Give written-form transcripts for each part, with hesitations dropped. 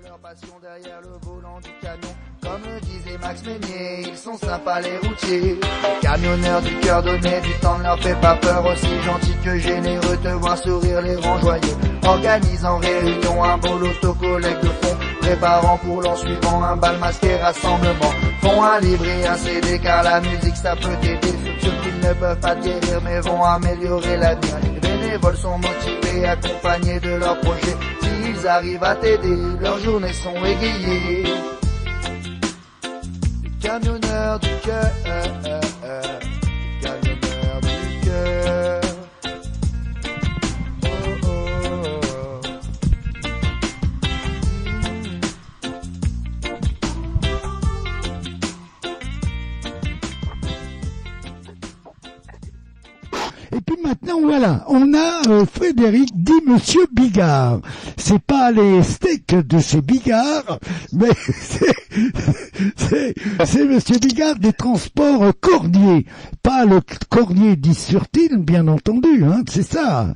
leur passion derrière le volant du camion. Comme le disait Max Meignier, ils sont sympas les routiers. Les camionneurs du cœur donné, du temps ne leur fait pas peur. Aussi gentils que généreux, te voir sourire les rend joyeux. Organisent en réunion un beau loto collecte de fonds, préparant pour l'an suivant un bal masqué rassemblement. Font un livre et un CD car la musique ça peut t'aider sur ceux qui ne peuvent pas guérir mais vont améliorer l'avenir. Les bénévoles sont motivés, accompagnés de leurs projets. S'ils arrivent à t'aider, leurs journées sont égayées. Les camionneurs du cœur, les camionneurs du cœur. Oh, oh, oh. Et puis maintenant, voilà, on a Frédéric dit Monsieur Bigard. C'est pas les steaks de chez Bigard, mais c'est Monsieur Bigard des transports Cordier. Pas le Cordier 10 sur Tille, bien entendu, hein, c'est ça.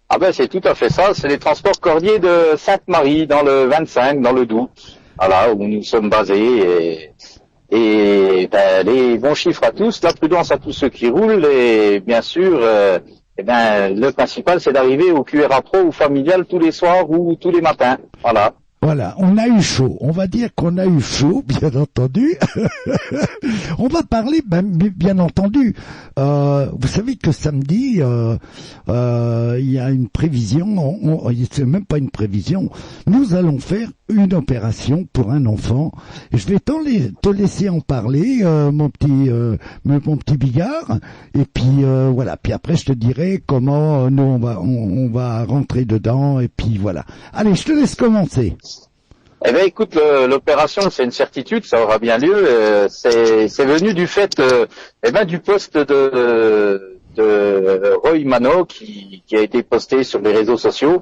Ah ben c'est tout à fait ça, c'est les transports Cordier de Sainte-Marie, dans le 25, dans le Doubs. Voilà, où nous sommes basés et ben, les bons chiffres à tous, la prudence à tous ceux qui roulent et bien sûr, le principal c'est d'arriver au QRA Pro ou familial tous les soirs ou tous les matins. Voilà. Voilà, on a eu chaud. On va dire qu'on a eu chaud, bien entendu. On va parler, bien entendu. Vous savez que samedi, il y a une prévision. C'est même pas une prévision. Nous allons faire une opération pour un enfant. Je vais te laisser en parler, mon petit Bigard. Et puis voilà. Puis après, je te dirai comment nous on va rentrer dedans. Et puis voilà. Allez, je te laisse commencer. Eh ben écoute, l'opération c'est une certitude, ça aura bien lieu. C'est venu du fait, du poste de Roy Mano qui a été posté sur les réseaux sociaux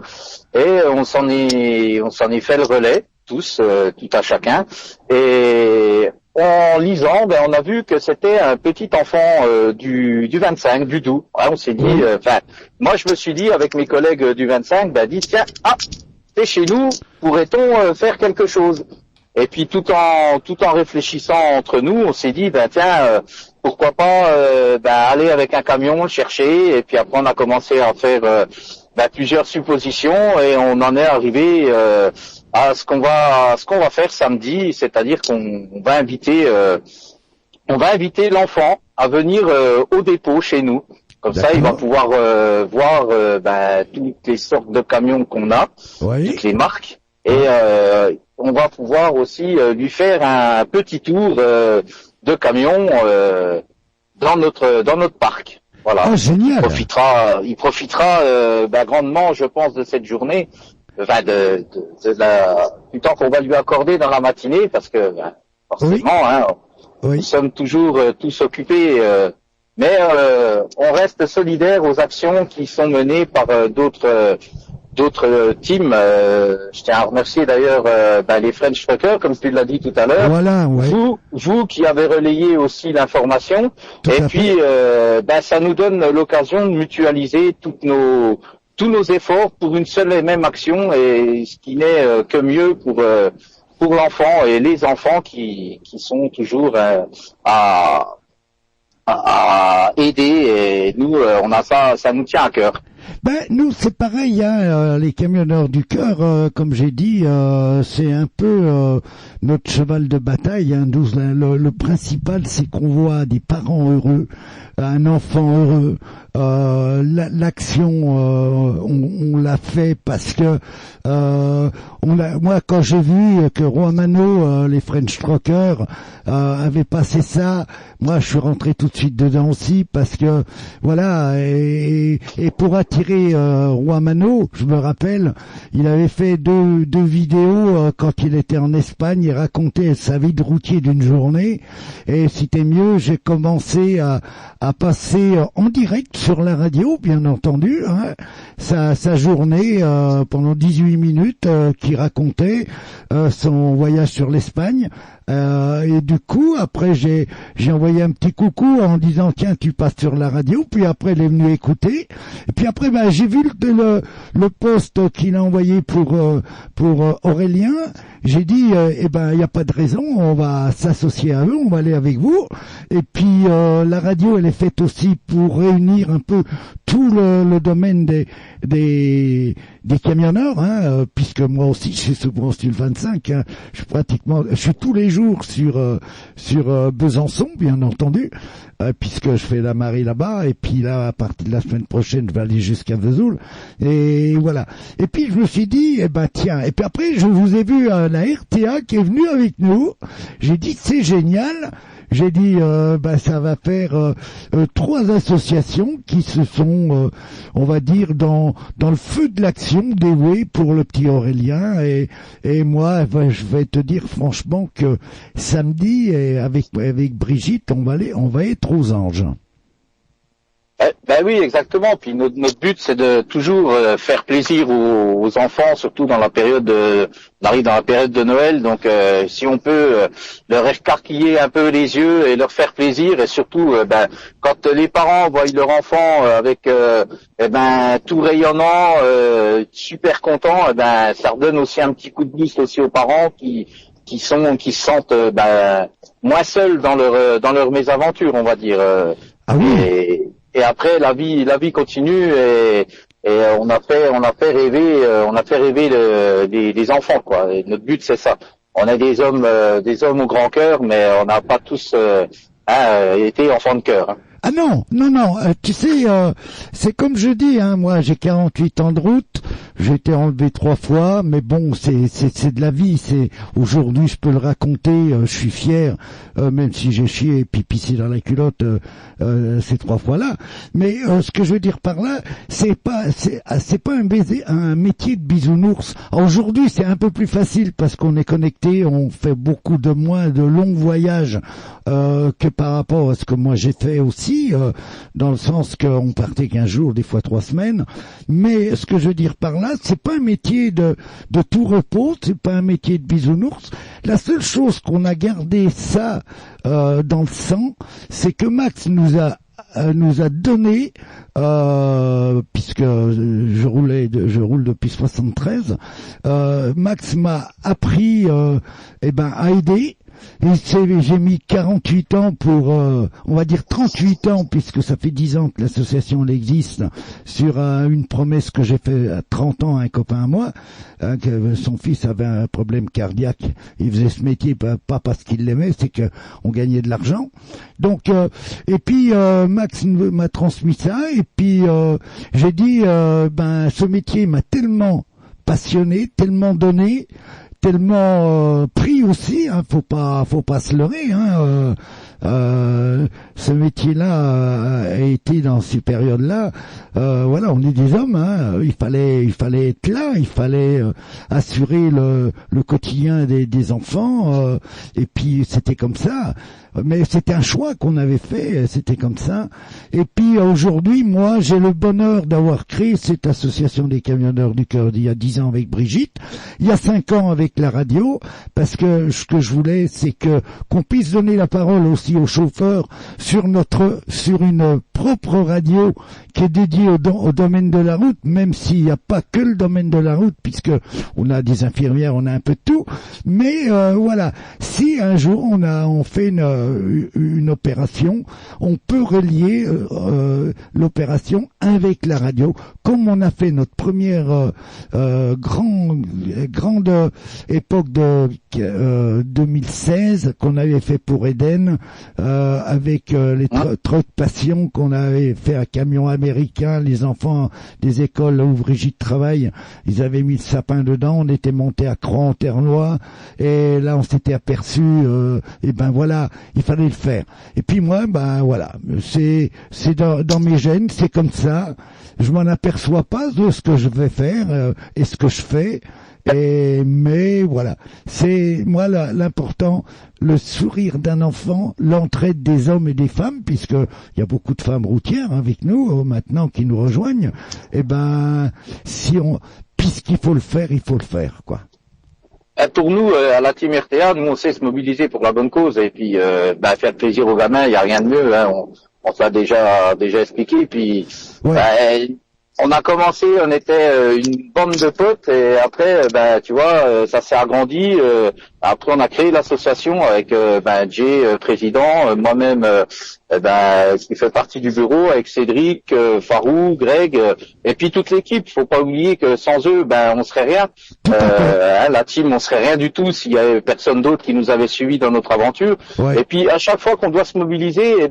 et on s'en est fait le relais tous, tout à chacun. Et en lisant, on a vu que c'était un petit enfant du 25, du Doubs. Ouais, on s'est dit, moi je me suis dit avec mes collègues du 25, tiens, chez nous, pourrait-on faire quelque chose? Et puis tout en réfléchissant entre nous, on s'est dit pourquoi pas aller avec un camion le chercher. Et puis après on a commencé à faire plusieurs suppositions et on en est arrivé à ce qu'on va faire samedi, c'est-à-dire qu'on va inviter l'enfant à venir au dépôt chez nous. Comme ça, il va pouvoir voir toutes les sortes de camions qu'on a, toutes les marques, et on va pouvoir aussi lui faire un petit tour de camion dans notre parc. Voilà. Oh, génial. Il profitera grandement, je pense, de cette journée, du temps qu'on va lui accorder dans la matinée, parce que forcément, nous sommes toujours tous occupés. Mais on reste solidaires aux actions qui sont menées par d'autres teams. Je tiens à remercier d'ailleurs les French Truckers, comme tu l'as dit tout à l'heure. Voilà, ouais. Vous qui avez relayé aussi l'information. Et puis ça nous donne l'occasion de mutualiser tous nos efforts pour une seule et même action, et ce qui n'est que mieux pour l'enfant et les enfants qui sont toujours à aider, et nous on a ça nous tient à cœur. Nous c'est pareil, hein, les camionneurs du cœur, comme j'ai dit, c'est un peu notre cheval de bataille. Hein, le principal, c'est qu'on voit des parents heureux, un enfant heureux. L'action, on l'a fait parce que moi quand j'ai vu que Roy Mano, les French Truckers avaient passé ça, moi je suis rentré tout de suite dedans aussi, parce que voilà, et pour attirer Roy Mano, je me rappelle, il avait fait deux vidéos quand il était en Espagne. Il racontait sa vie de routier d'une journée, et c'était mieux, j'ai commencé à passer en direct sur la radio, bien entendu, hein, sa journée pendant 18 minutes, qui racontait son voyage sur l'Espagne. Et du coup, après, j'ai envoyé un petit coucou en disant tiens, tu passes sur la radio. Puis après, elle est venue écouter. Et puis après, ben j'ai vu le post qu'il a envoyé pour Aurélien. J'ai dit eh ben il y a pas de raison, on va s'associer à eux, on va aller avec vous. Et puis la radio elle est faite aussi pour réunir un peu tout le domaine des camionneurs, hein, puisque moi aussi je suis souvent sur le 25, hein, je suis tous les jours sur Besançon, bien entendu, puisque je fais la marée là-bas, et puis là à partir de la semaine prochaine je vais aller jusqu'à Vesoul, et voilà. Et puis je me suis dit eh ben tiens, et puis après je vous ai vu à la RTA qui est venue avec nous, j'ai dit c'est génial. J'ai dit, ça va faire 3 associations qui se sont, on va dire, dans le feu de l'action dévouées pour le petit Aurélien. Et moi, je vais te dire franchement que samedi, avec Brigitte, on va être aux anges. Ben oui, exactement. Puis notre but, c'est de toujours faire plaisir aux enfants, surtout dans la période, on arrive dans la période de Noël. Donc, si on peut leur écarquiller un peu les yeux et leur faire plaisir, et surtout, quand les parents voient leur enfant avec, tout rayonnant, super content, ça redonne aussi un petit coup de boost aussi aux parents qui se sentent, moins seuls dans leur mésaventure, on va dire. Ah oui. Et après la vie continue et on a fait rêver les enfants, quoi. Et notre but c'est ça. On est des hommes au grand cœur, mais on n'a pas tous été enfants de cœur. Hein. Ah non, tu sais, c'est comme je dis, hein, moi j'ai 48 ans de route, j'ai été enlevé 3 fois, mais bon, c'est de la vie, aujourd'hui je peux le raconter, je suis fier, même si j'ai chié et puis pissé dans la culotte ces 3 fois-là, mais ce que je veux dire par là, c'est pas un métier de bisounours. Aujourd'hui c'est un peu plus facile parce qu'on est connecté, on fait beaucoup de moins de longs voyages que par rapport à ce que moi j'ai fait aussi, dans le sens qu'on partait 15 jours, des fois 3 semaines. Mais ce que je veux dire par là, c'est pas un métier de tout repos, c'est pas un métier de bisounours. La seule chose qu'on a gardé ça dans le sang, c'est que Max nous a donné, puisque je roule depuis 73, Max m'a appris à aider. Et j'ai mis 48 ans pour, on va dire 38 ans, puisque ça fait 10 ans que l'association existe, sur une promesse que j'ai fait à 30 ans à un copain à moi, que son fils avait un problème cardiaque. Il faisait ce métier pas parce qu'il l'aimait, c'est que on gagnait de l'argent. Donc, et puis Max m'a transmis ça, et puis j'ai dit, ce métier m'a tellement passionné, tellement donné, tellement pris aussi, hein, faut pas se leurrer, hein, ce métier-là a été dans ces périodes-là, voilà, on est des hommes, hein, il fallait être là, il fallait assurer le quotidien des enfants, et puis c'était comme ça. Mais c'était un choix qu'on avait fait, c'était comme ça. Et puis aujourd'hui, moi, j'ai le bonheur d'avoir créé cette association des camionneurs du cœur il y a 10 ans avec Brigitte, il y a 5 ans avec la radio, parce que ce que je voulais, c'est qu'on puisse donner la parole aussi aux chauffeurs sur une propre radio qui est dédiée au domaine de la route, même s'il n'y a pas que le domaine de la route, puisque on a des infirmières, on a un peu de tout. Mais voilà, si un jour on fait une opération, on peut relier l'opération avec la radio, comme on a fait notre première grande époque de 2016 qu'on avait fait pour Eden, avec les trucks passion qu'on avait fait à camion américain, les enfants des écoles où Brigitte travaille, ils avaient mis le sapin dedans, on était monté à Croix-en-Ternois, et là on s'était aperçu, et ben voilà, il fallait le faire. Et puis moi, ben voilà, c'est dans mes gènes, c'est comme ça. Je m'en aperçois pas de ce que je vais faire et ce que je fais. Mais voilà, c'est moi l'important, le sourire d'un enfant, l'entraide des hommes et des femmes, puisque il y a beaucoup de femmes routières avec nous maintenant qui nous rejoignent. Et ben puisqu'il faut le faire, il faut le faire, quoi. Pour nous, à la Team RTA, nous on sait se mobiliser pour la bonne cause et puis faire plaisir aux gamins, il y a rien de mieux. Hein. On l'a déjà expliqué. Puis ouais. on a commencé, on était une bande de potes et après, tu vois, ça s'est agrandi. Après, on a créé l'association avec Jay, président, moi-même, qui fait partie du bureau, avec Cédric, Farou, Greg, et puis toute l'équipe. Faut pas oublier que sans eux, on serait rien. La team, on serait rien du tout s'il y avait personne d'autre qui nous avait suivis dans notre aventure. Ouais. Et puis à chaque fois qu'on doit se mobiliser,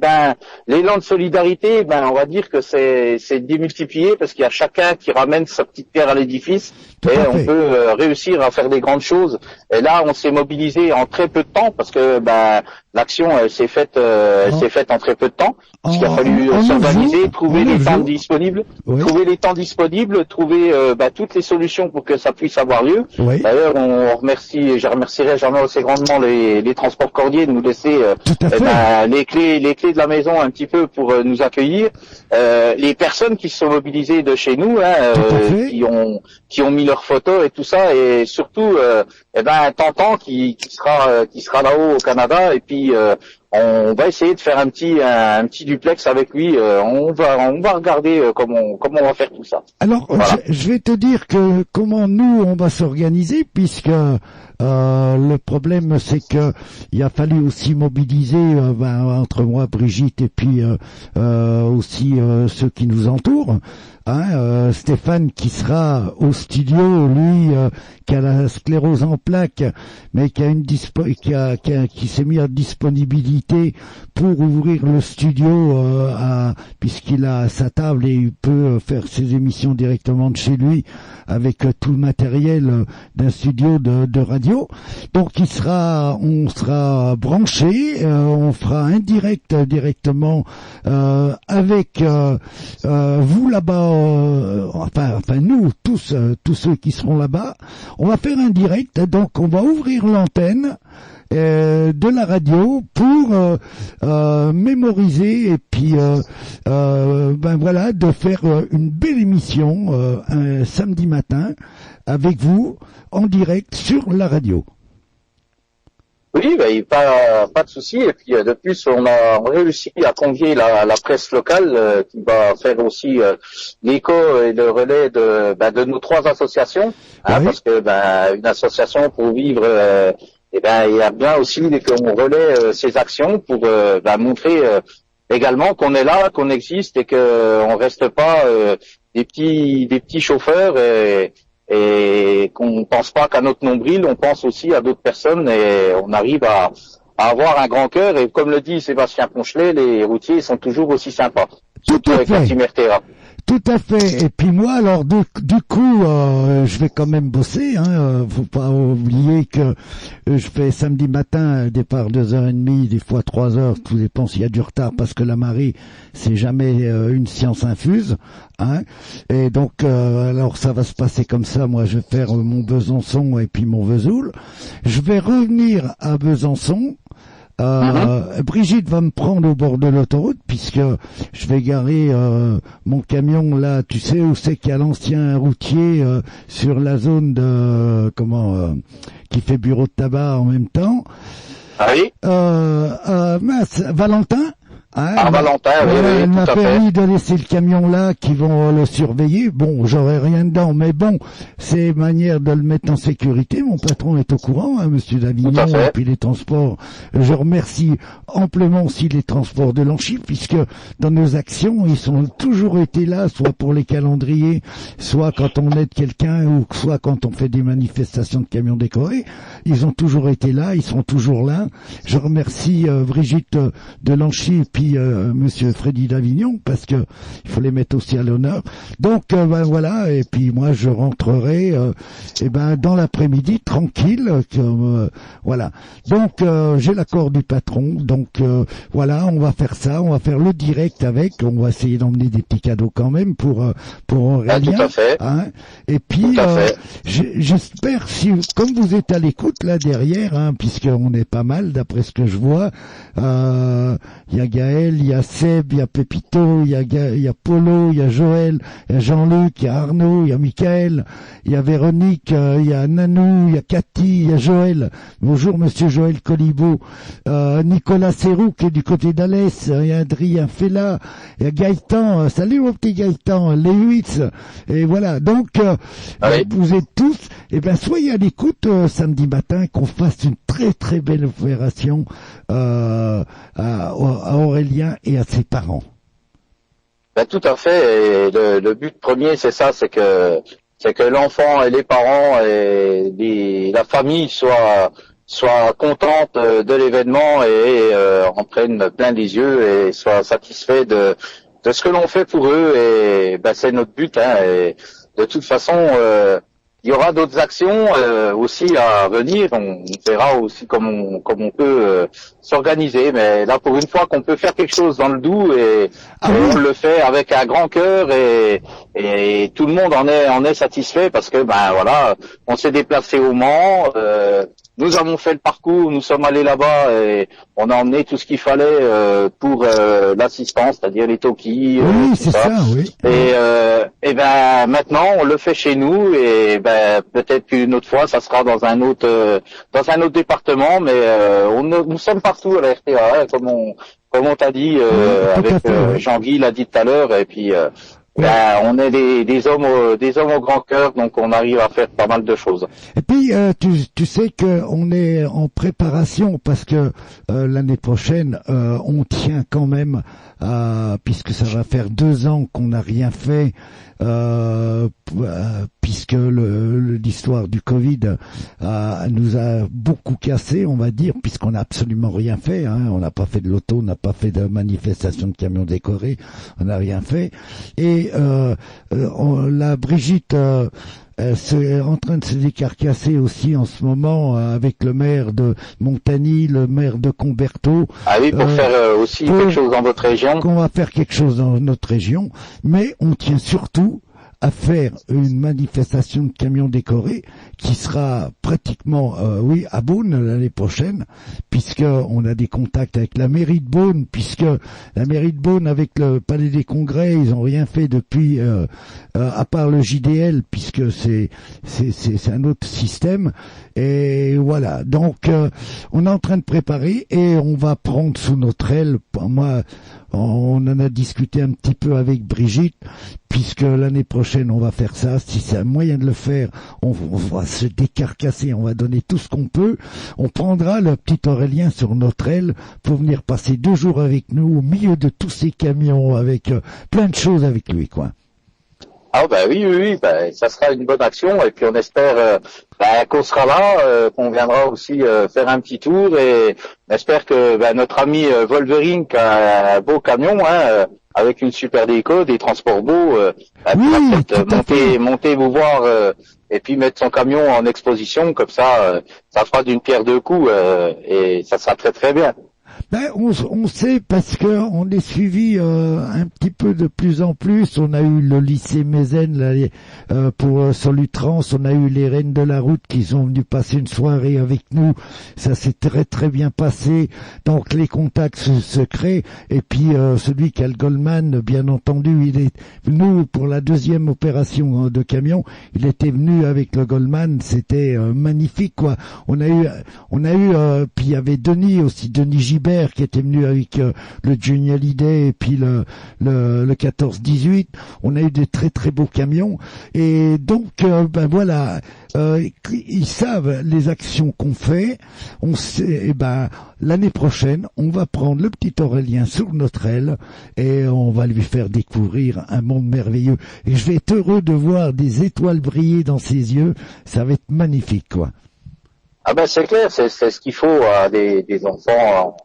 l'élan de solidarité, on va dire que c'est démultiplié parce qu'il y a chacun qui ramène sa petite pierre à l'édifice et on peut réussir à faire des grandes choses. Et là, on s'est mobilisé en très peu de temps parce que l'action elle s'est faite en très peu de temps. Parce qu'il a fallu s'organiser, trouver les temps disponibles, trouver toutes les solutions pour que ça puisse avoir lieu. Oui. D'ailleurs, je remercierai jamais assez grandement les transports cordiers de nous laisser les clés de la maison un petit peu pour nous accueillir. Les personnes qui se sont mobilisées de chez nous, qui ont mis leurs photos et tout ça, et surtout Tantan qui sera là-haut au Canada, et puis on va essayer de faire un petit duplex avec lui. On va regarder comment on va faire tout ça. Alors, voilà. je vais te dire que comment nous on va s'organiser, puisque le problème c'est que il a fallu aussi mobiliser entre moi, Brigitte, et puis aussi ceux qui nous entourent. Stéphane qui sera au studio, lui qui a la sclérose en plaques, mais qui a qui s'est mis à disponibilité pour ouvrir le studio puisqu'il a sa table et il peut faire ses émissions directement de chez lui avec tout le matériel d'un studio de radio. Donc on sera branché, on fera un direct directement avec vous là-bas. Enfin nous tous ceux qui seront là-bas, on va faire un direct, donc on va ouvrir l'antenne de la radio pour mémoriser et puis de faire une belle émission un samedi matin avec vous en direct sur la radio. Oui, pas de souci. Et puis de plus, on a réussi à convier la presse locale qui va faire aussi l'écho et le relais de nos 3 associations, parce que une association pour vivre, il y a bien aussi qu'on relaie ces actions pour montrer également qu'on est là, qu'on existe et qu'on reste pas des petits chauffeurs et qu'on pense pas qu'à notre nombril, on pense aussi à d'autres personnes et on arrive à avoir un grand cœur. Et comme le dit Sébastien Ponchelet, les routiers sont toujours aussi sympas. Tout à fait. Tout à fait. Et puis moi, alors du coup, je vais quand même bosser. Faut pas oublier que je fais samedi matin départ 2h30, des fois 3h, tout dépend s'il y a du retard parce que la marée c'est jamais une science infuse. Et donc alors ça va se passer comme ça. Moi, je vais faire mon Besançon et puis mon Vesoul. Je vais revenir à Besançon. Brigitte va me prendre au bord de l'autoroute puisque je vais garer mon camion là, tu sais où c'est qu'il y a l'ancien routier sur la zone de qui fait bureau de tabac en même temps. Ah oui. Valentin. Valentin, elle m'a permis de laisser le camion là, qui vont le surveiller. Bon, j'aurai rien dedans, mais bon, c'est manière de le mettre en sécurité. Mon patron est au courant, monsieur Davignon, et puis les transports. Je remercie amplement aussi les transports de Lanchy, puisque dans nos actions, ils ont toujours été là, soit pour les calendriers, soit quand on aide quelqu'un, ou soit quand on fait des manifestations de camions décorés. Ils ont toujours été là, ils sont toujours là. Je remercie Brigitte de Lanchy, puis monsieur Freddy Davignon, parce que il faut les mettre aussi à l'honneur. Donc voilà, et puis moi je rentrerai dans l'après-midi tranquille, voilà. Donc j'ai l'accord du patron, donc voilà, on va faire ça, on va faire le direct avec, on va essayer d'emmener des petits cadeaux quand même pour Aurélien, tout à fait. Et puis j'espère, si comme vous êtes à l'écoute là derrière, puisqu'on est pas mal d'après ce que je vois, il y a Gaël Gaël, il y a Seb, il y a Pépito, il y a Polo, il y a Joël, il y a Jean-Luc, il y a Arnaud, il y a Michael, il y a Véronique, il y a Nanou, il y a Cathy, il y a Joël. Bonjour Monsieur Joël Colibaud. Nicolas Serroux qui est du côté d'Alès, il y a Adrien Fella, il y a Gaëtan, salut mon petit Gaëtan, Lewis, et voilà. Donc vous êtes tous, soyez à l'écoute samedi matin qu'on fasse une très très belle opération à Aurélien et à ses parents. Tout à fait. Et le but premier, c'est ça, c'est que l'enfant et les parents et la famille soient contentes de l'événement et en prennent plein les yeux et soient satisfaits de ce que l'on fait pour eux. Et c'est notre but. Et de toute façon, il y aura d'autres actions aussi à venir. On verra aussi comment on peut s'organiser. Mais là, pour une fois qu'on peut faire quelque chose dans le Doubs et on le fait avec un grand cœur et tout le monde en est satisfait parce que voilà, on s'est déplacé au Mans. Nous avons fait le parcours, nous sommes allés là-bas et on a emmené tout ce qu'il fallait pour l'assistance, c'est-à-dire les talkies. Oui, c'est ça, oui. Et maintenant on le fait chez nous et peut-être qu'une autre fois ça sera dans un autre département, mais nous sommes partout à la RTA, comme on t'a dit, avec Jean-Guy l'a dit tout à l'heure, et puis on est des hommes au grand cœur, donc on arrive à faire pas mal de choses. Et puis tu sais que on est en préparation parce que l'année prochaine on tient quand même puisque ça va faire 2 ans qu'on n'a rien fait puisque l'histoire du Covid nous a beaucoup cassé, on va dire, puisqu'on n'a absolument rien fait. On n'a pas fait de loto, on n'a pas fait de manifestation de camions décorés, on n'a rien fait. Et la Brigitte c'est en train de se décarcasser aussi en ce moment avec le maire de Montagny, le maire de Comberto. Ah oui, pour faire aussi quelque chose dans votre région. Qu'on va faire quelque chose dans notre région, mais on tient surtout à faire une manifestation de camions décorés qui sera pratiquement, à Beaune l'année prochaine, puisque on a des contacts avec la mairie de Beaune, puisque la mairie de Beaune avec le Palais des Congrès, ils ont rien fait depuis, à part le JDL, puisque c'est un autre système. Et voilà. Donc, on est en train de préparer et on va prendre sous notre aile. Moi, on en a discuté un petit peu avec Brigitte, puisque l'année prochaine on va faire ça. Si c'est un moyen de le faire, on va se décarcasser, on va donner tout ce qu'on peut. On prendra le petit Aurélien sur notre aile pour venir passer 2 jours avec nous au milieu de tous ces camions, avec plein de choses avec lui, quoi. Ah oui, ça sera une bonne action et puis on espère qu'on sera là, qu'on viendra aussi faire un petit tour et on espère que notre ami Wolverine qui a un beau camion avec une super déco, des transports beaux, pourra peut-être monter vous voir et puis mettre son camion en exposition, comme ça fera d'une pierre deux coups et ça sera très très bien. On sait parce que on est suivi un petit peu de plus en plus. On a eu le lycée Mézène là, pour Solutrans, on a eu les Reines de la Route qui sont venus passer une soirée avec nous. Ça s'est très très bien passé. Donc les contacts se créent. Et puis celui qui a le Goldman, bien entendu, il est venu pour la 2e opération de camion. Il était venu avec le Goldman. C'était magnifique, quoi. On a eu puis il y avait Denis Gibert qui était venu avec le Johnny Hallyday et puis le 14-18. On a eu des très très beaux camions et donc voilà, ils savent les actions qu'on fait. On sait, l'année prochaine on va prendre le petit Aurélien sur notre aile et on va lui faire découvrir un monde merveilleux et je vais être heureux de voir des étoiles briller dans ses yeux. Ça va être magnifique, quoi. C'est clair, c'est ce qu'il faut à des enfants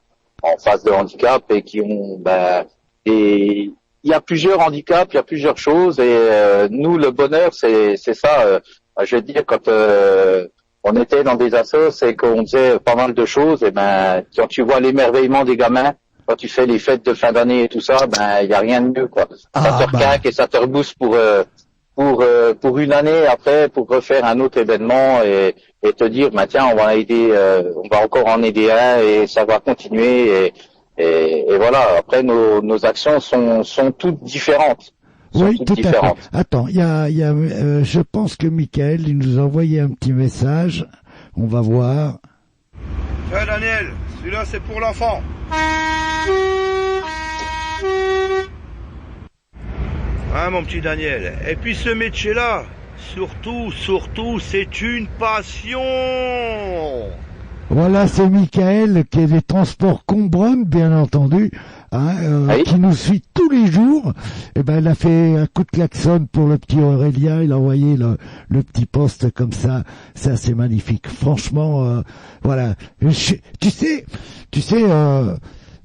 en phase de handicap et qui ont il y a plusieurs handicaps, il y a plusieurs choses et nous le bonheur c'est ça. Je veux dire, quand on était dans des assos et qu'on faisait pas mal de choses, et quand tu vois l'émerveillement des gamins, quand tu fais les fêtes de fin d'année et tout ça, il y a rien de mieux, quoi. Ça te requinque et ça te rebooste pour une année après, pour refaire un autre événement et te dire, tiens, on va encore en aider un et ça va continuer et voilà. Après, nos actions sont toutes différentes. Oui, tout à fait. Attends, je pense que Michael, il nous a envoyé un petit message. On va voir. Tiens, Daniel, celui-là, c'est pour l'enfant. Hein, mon petit Daniel. Et puis ce métier-là, surtout, c'est une passion. Voilà, c'est Michael qui est des transports Combronne, bien entendu, oui. Qui nous suit tous les jours. Eh ben, il a fait un coup de klaxon pour le petit Aurélien. Il a envoyé le petit poste comme ça. Ça, c'est magnifique. Franchement, voilà. Tu sais,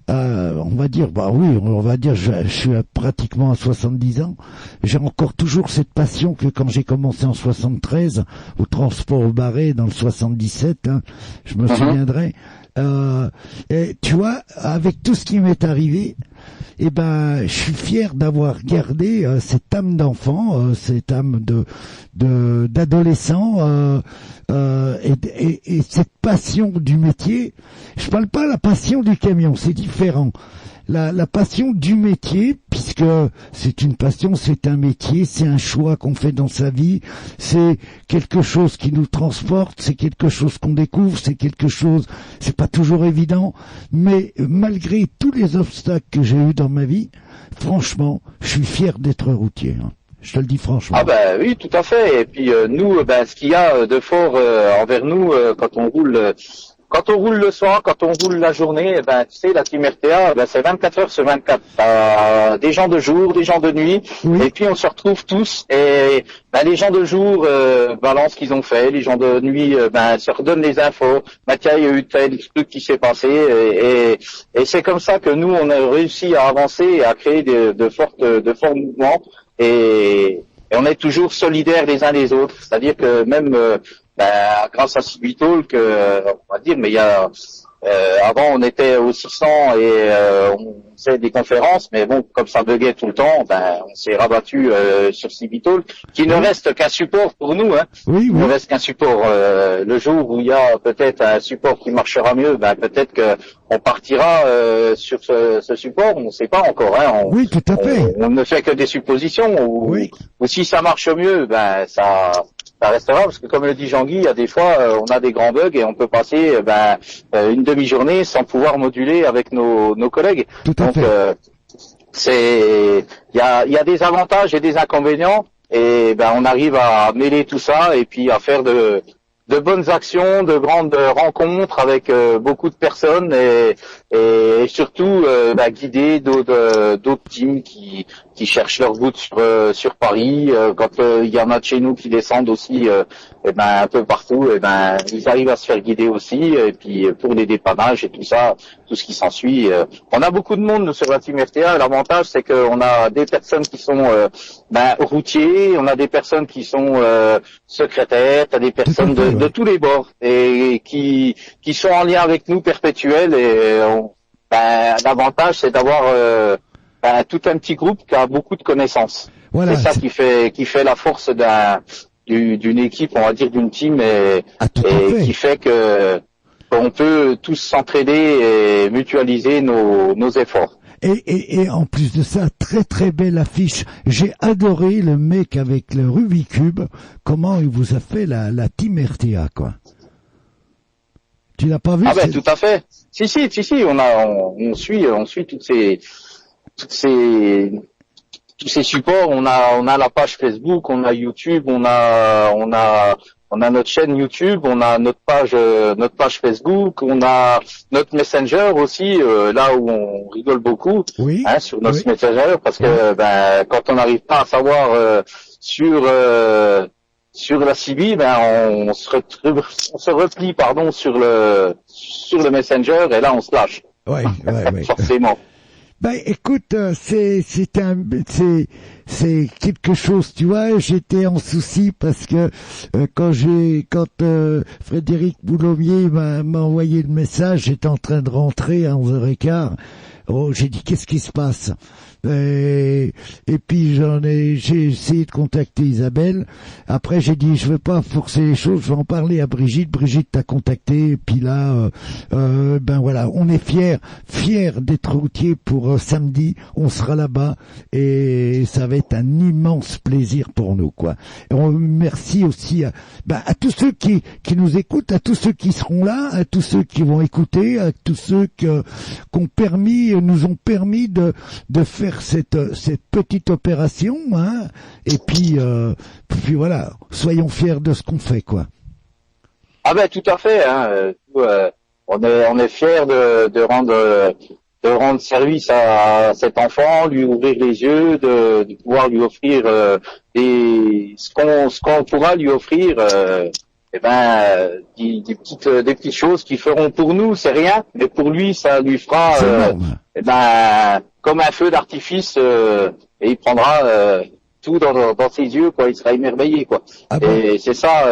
on va dire, je suis pratiquement à 70 ans. J'ai encore toujours cette passion que quand j'ai commencé en 73, au transport au Barret dans le 77, je me souviendrai. Et tu vois, avec tout ce qui m'est arrivé, eh ben, je suis fier d'avoir gardé cette âme d'enfant, cette âme d'adolescent, et cette passion du métier. Je parle pas de la passion du camion, c'est différent. La passion du métier, puisque c'est une passion, c'est un métier, c'est un choix qu'on fait dans sa vie, c'est quelque chose qui nous transporte, c'est quelque chose qu'on découvre, c'est pas toujours évident, mais malgré tous les obstacles que j'ai eus dans ma vie, franchement, je suis fier d'être routier. Je te le dis franchement. Ah ben oui, tout à fait. Et puis nous, ce qu'il y a de fort envers nous quand on roule. Quand on roule le soir, quand on roule la journée, tu sais, la Team RTA, c'est 24 heures sur 24. T'as des gens de jour, des gens de nuit, et puis on se retrouve tous. Et les gens de jour balancent ce qu'ils ont fait, les gens de nuit se redonnent les infos. Tiens, il y a eu tel truc qui s'est passé, et c'est comme ça que nous, on a réussi à avancer et à créer de forts mouvements. Et on est toujours solidaires les uns les autres. C'est-à-dire que même grâce à Civitalk, on va dire, mais il y a avant on était au 600 et on faisait des conférences, mais bon, comme ça buguait tout le temps, on s'est rabattu sur Civitalk, qui ne reste qu'un support pour nous. Oui. Il ne reste qu'un support. Le jour où il y a peut-être un support qui marchera mieux, peut-être que on partira sur ce support. On ne sait pas encore. Oui, tout à fait. On ne fait que des suppositions. Ou si ça marche mieux, ça restera, parce que comme le dit Jean-Guy, il y a des fois on a des grands bugs et on peut passer une demi-journée sans pouvoir moduler avec nos collègues. Tout à fait. Il y a des avantages et des inconvénients, et on arrive à mêler tout ça et puis à faire de bonnes actions, de grandes rencontres avec beaucoup de personnes et surtout guider d'autres teams qui cherchent leur route sur Paris. Quand il y en a de chez nous qui descendent aussi un peu partout, ils arrivent à se faire guider aussi, et puis pour les dépannages et tout ça, tout ce qui s'ensuit. On a beaucoup de monde sur la Team FTA. L'avantage, c'est qu'on a des personnes qui sont routiers, on a des personnes qui sont secrétaires, t'as des personnes de tous les bords et qui sont en lien avec nous perpétuels, et l'avantage, c'est d'avoir tout un petit groupe qui a beaucoup de connaissances. Voilà, c'est ça qui fait la force d'une équipe, on va dire d'une team, et qui fait que on peut tous s'entraider et mutualiser nos efforts. Et en plus de ça, très très belle affiche. J'ai adoré le mec avec le Rubik's Cube. Comment il vous a fait la Team RTA, quoi. Tu l'as pas vu? Tout à fait. Si, on suit tous ces supports. On a la page Facebook, on a YouTube, on a notre chaîne YouTube, on a notre page Facebook, on a notre Messenger aussi, là où on rigole beaucoup, sur notre Messenger, parce que quand on n'arrive pas à savoir sur la CB, on se replie sur le Messenger, et là on se lâche. Ouais. Forcément. Écoute, c'est quelque chose, tu vois. J'étais en souci parce que quand Frédéric Boulommier m'a envoyé le message, j'étais en train de rentrer à 11h15. Oh, j'ai dit qu'est-ce qui se passe? Et puis j'ai essayé de contacter Isabelle. Après j'ai dit je vais pas forcer les choses, je vais en parler à Brigitte. Brigitte t'a contacté. Et puis là, ben voilà, on est fiers d'être routiers pour samedi. On sera là-bas et ça va être un immense plaisir pour nous, quoi. Et on merci aussi à tous ceux qui nous écoutent, à tous ceux qui seront là, à tous ceux qui vont écouter, à tous ceux nous ont permis de faire cette petite opération, hein, et puis voilà, soyons fiers de ce qu'on fait, quoi. Ah ben tout à fait, hein. On est fiers de rendre service à cet enfant, lui ouvrir les yeux, de pouvoir lui offrir ce qu'on pourra lui offrir. Des petites choses qui feront pour nous, c'est rien, mais pour lui, ça lui fera, comme un feu d'artifice, et il prendra tout dans ses yeux, quoi. Il sera émerveillé, quoi. Ah bon. Et c'est ça.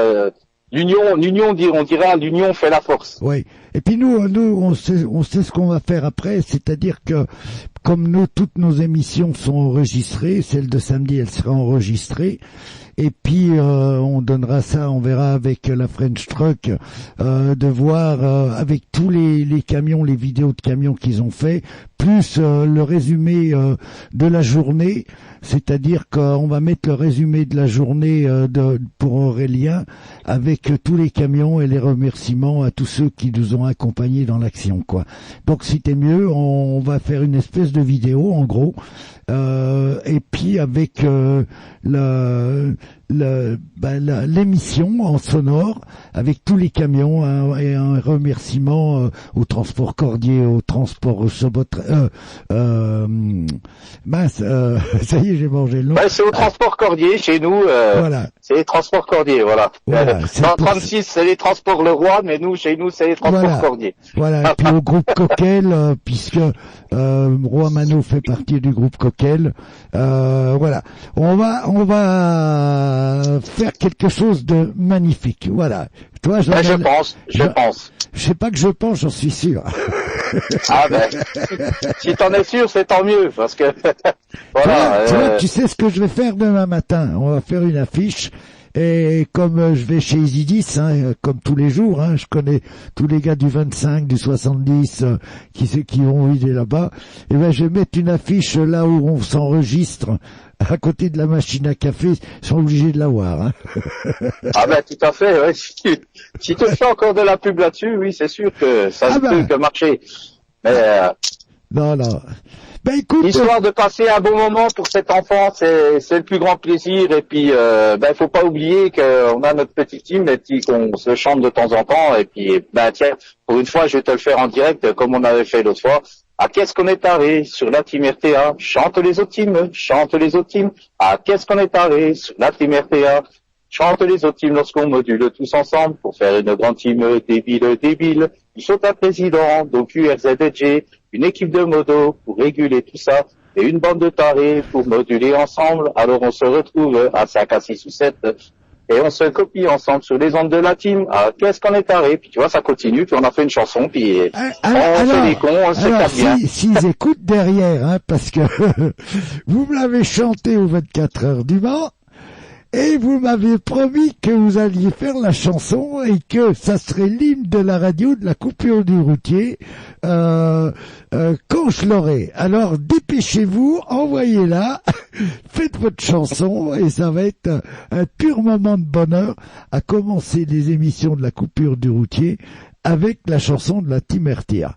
L'union, on dirait, l'union fait la force. Oui. Et puis nous, on sait ce qu'on va faire après, c'est-à-dire que comme toutes nos émissions sont enregistrées, celle de samedi, elle sera enregistrée. Et puis on donnera ça, on verra avec la French Truck, de voir avec tous les camions, les vidéos de camions qu'ils ont fait, plus le résumé de la journée, c'est-à-dire qu'on va mettre le résumé de la journée pour Aurélien avec tous les camions et les remerciements à tous ceux qui nous ont accompagnés dans l'action, quoi. Donc si t'es mieux, on va faire une espèce de vidéo en gros, et puis avec l'émission en sonore avec tous les camions, hein, et un remerciement au transport Cordier, au transport Sobot. Ça y est, j'ai mangé le nom. Ouais, c'est au transport Cordier chez nous. Voilà. C'est les transports Cordier, voilà. Dans 36, c'est les transports Leroy, mais chez nous, c'est les transports Cordier. Voilà. Et puis au groupe Coquel, puisque Roi Mano fait partie du groupe Coquel. Voilà. On va faire quelque chose de magnifique. Voilà. Toi, je pense. Je sais pas que je pense, j'en suis sûr. Ah ben, si t'en es sûr, c'est tant mieux, parce que voilà. Tu sais ce que je vais faire demain matin. On va faire une affiche. Et comme je vais chez Isidis, hein, comme tous les jours, hein, je connais tous les gars du 25, du 70 qui vont vider là-bas. Et ben je vais mettre une affiche là où on s'enregistre à côté de la machine à café, ils sont obligés de l'avoir. Hein. Ah ben tout à fait. Ouais. Si tu fais encore de la pub là-dessus, oui, c'est sûr que ça ne peut que marcher. Mais non. Ben écoute, histoire de passer un bon moment pour cet enfant, c'est le plus grand plaisir. Et puis, faut pas oublier qu'on a notre petite team, qu'on se chante de temps en temps. Et puis, tiens, pour une fois, je vais te le faire en direct, comme on avait fait l'autre fois. Ah, qu'est-ce qu'on est taré sur la team RTA. Chante les autres teams. Ah, qu'est-ce qu'on est taré sur la team RTA. Chante les autres teams lorsqu'on module tous ensemble pour faire une grande team débile. Il faut un président, donc URZG, une équipe de modos pour réguler tout ça, et une bande de tarés pour moduler ensemble. Alors on se retrouve à 5, à 6 ou 7, et on se copie ensemble sur les ondes de la team. Ah, qu'est-ce qu'on est taré. Puis tu vois, ça continue, puis on a fait une chanson, puis on fait des cons, on se tape bien. S'ils écoutent derrière, hein, parce que vous me l'avez chanté aux 24 heures du Mans, et vous m'avez promis que vous alliez faire la chanson et que ça serait l'hymne de la radio de la coupure du routier quand je l'aurai. Alors dépêchez-vous, envoyez-la, faites votre chanson et ça va être un pur moment de bonheur à commencer les émissions de la coupure du routier avec la chanson de la Team RTA.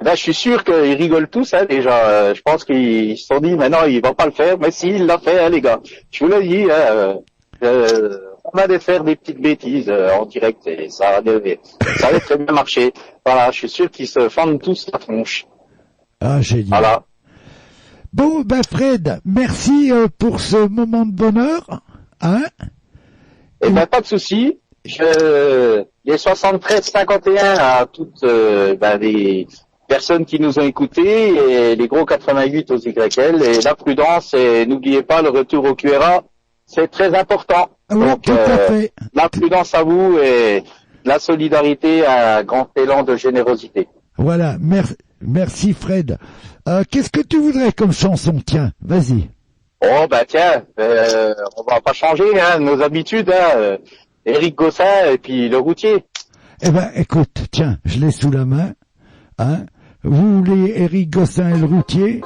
Ben, je suis sûr qu'ils rigolent tous, hein, déjà. Je pense qu'ils se sont dit, mais non, il va pas le faire. Mais si, il l'a fait, hein, les gars. Je vous l'ai dit, on allait faire des petites bêtises en direct et ça allait très bien marcher. Voilà, je suis sûr qu'ils se fendent tous la tronche. Ah, génial. Voilà. Bon, ben Fred, merci pour ce moment de bonheur. Hein? Eh ben, pas de souci. Les 73-51 à toutes les personnes qui nous ont écoutés et les gros 88 aux YL et la prudence et n'oubliez pas le retour au QRA, c'est très important. Oui, donc tout à fait. La prudence à vous et la solidarité, un grand élan de générosité. Voilà, Merci Fred. Qu'est-ce que tu voudrais comme chanson? Tiens, vas-y. Oh bah tiens, on va pas changer hein, nos habitudes, hein. Éric Gossin et puis Le Routier. Eh ben, écoute, tiens, je l'ai sous la main. Hein. Vous voulez Éric Gossin et Le Routier?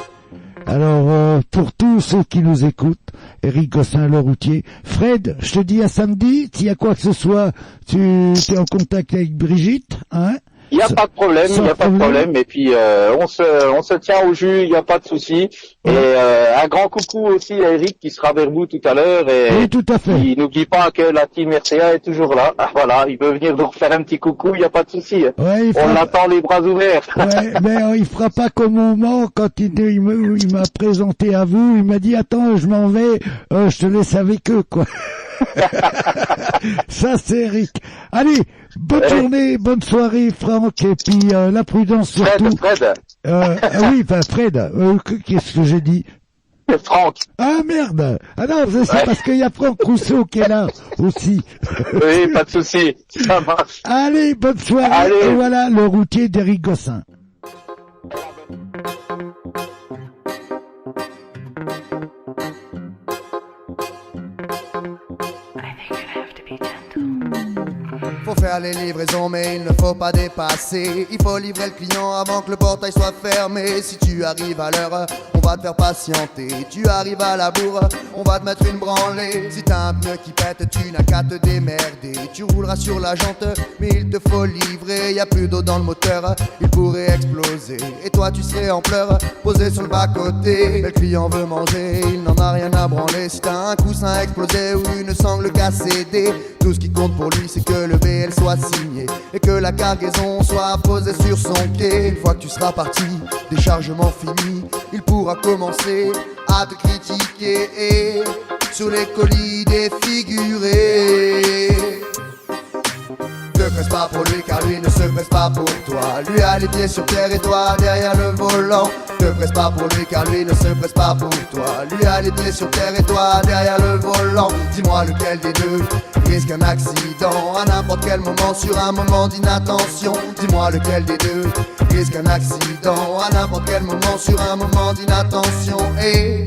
Alors, pour tous ceux qui nous écoutent, Éric Gossin, Le Routier. Fred, je te dis à samedi. S'il y a quoi que ce soit, tu es en contact avec Brigitte, hein? Il n'y a pas de problème, il n'y a pas de problème. Et puis on se tient au jus, il n'y a pas de souci. Et un grand coucou aussi à Eric qui sera vers vous tout à l'heure. Et oui, tout à fait. il n'oublie pas que la team RCA est toujours là. Ah, voilà, il peut venir nous refaire un petit coucou, il n'y a pas de souci. Ouais, on l'attend les bras ouverts. Ouais, mais il fera pas comme au moment quand il m'a présenté à vous. Il m'a dit attends, je m'en vais, je te laisse avec eux quoi. Ça c'est Eric. Allez, bonne journée, bonne soirée Franck, et puis la prudence surtout. Fred. Oui, enfin Fred, qu'est-ce que j'ai dit? Franck. Ah merde. Ah non, c'est parce qu'il y a Franck Rousseau qui est là aussi. Oui, pas de souci, ça marche. Allez, bonne soirée. Allez. Et voilà le routier d'Éric Gossin. Faut faire les livraisons mais il ne faut pas dépasser. Il faut livrer le client avant que le portail soit fermé. Si tu arrives à l'heure, on va te faire patienter. Tu arrives à la bourre, on va te mettre une branlée. Si t'as un pneu qui pète, tu n'as qu'à te démerder. Tu rouleras sur la jante, mais il te faut livrer. Y a plus d'eau dans le moteur, il pourrait exploser. Et toi tu serais en pleurs, posé sur le bas-côté. Le client veut manger, il n'en a rien à branler. Si t'as un coussin explosé ou une sangle cassée, tout ce qui compte pour lui c'est que le BL soit signé et que la cargaison soit posée sur son quai. Une fois que tu seras parti, déchargement fini, il pourra commencer à te critiquer sur les colis défigurés. Ne presse pas pour lui car lui ne se presse pas pour toi. Lui a les pieds sur terre et toi derrière le volant. Ne presse pas pour lui car lui ne se presse pas pour toi. Lui a les pieds sur terre et toi derrière le volant. Dis-moi lequel des deux risque un accident à n'importe quel moment sur un moment d'inattention. Dis-moi lequel des deux risque un accident à n'importe quel moment sur un moment d'inattention. Et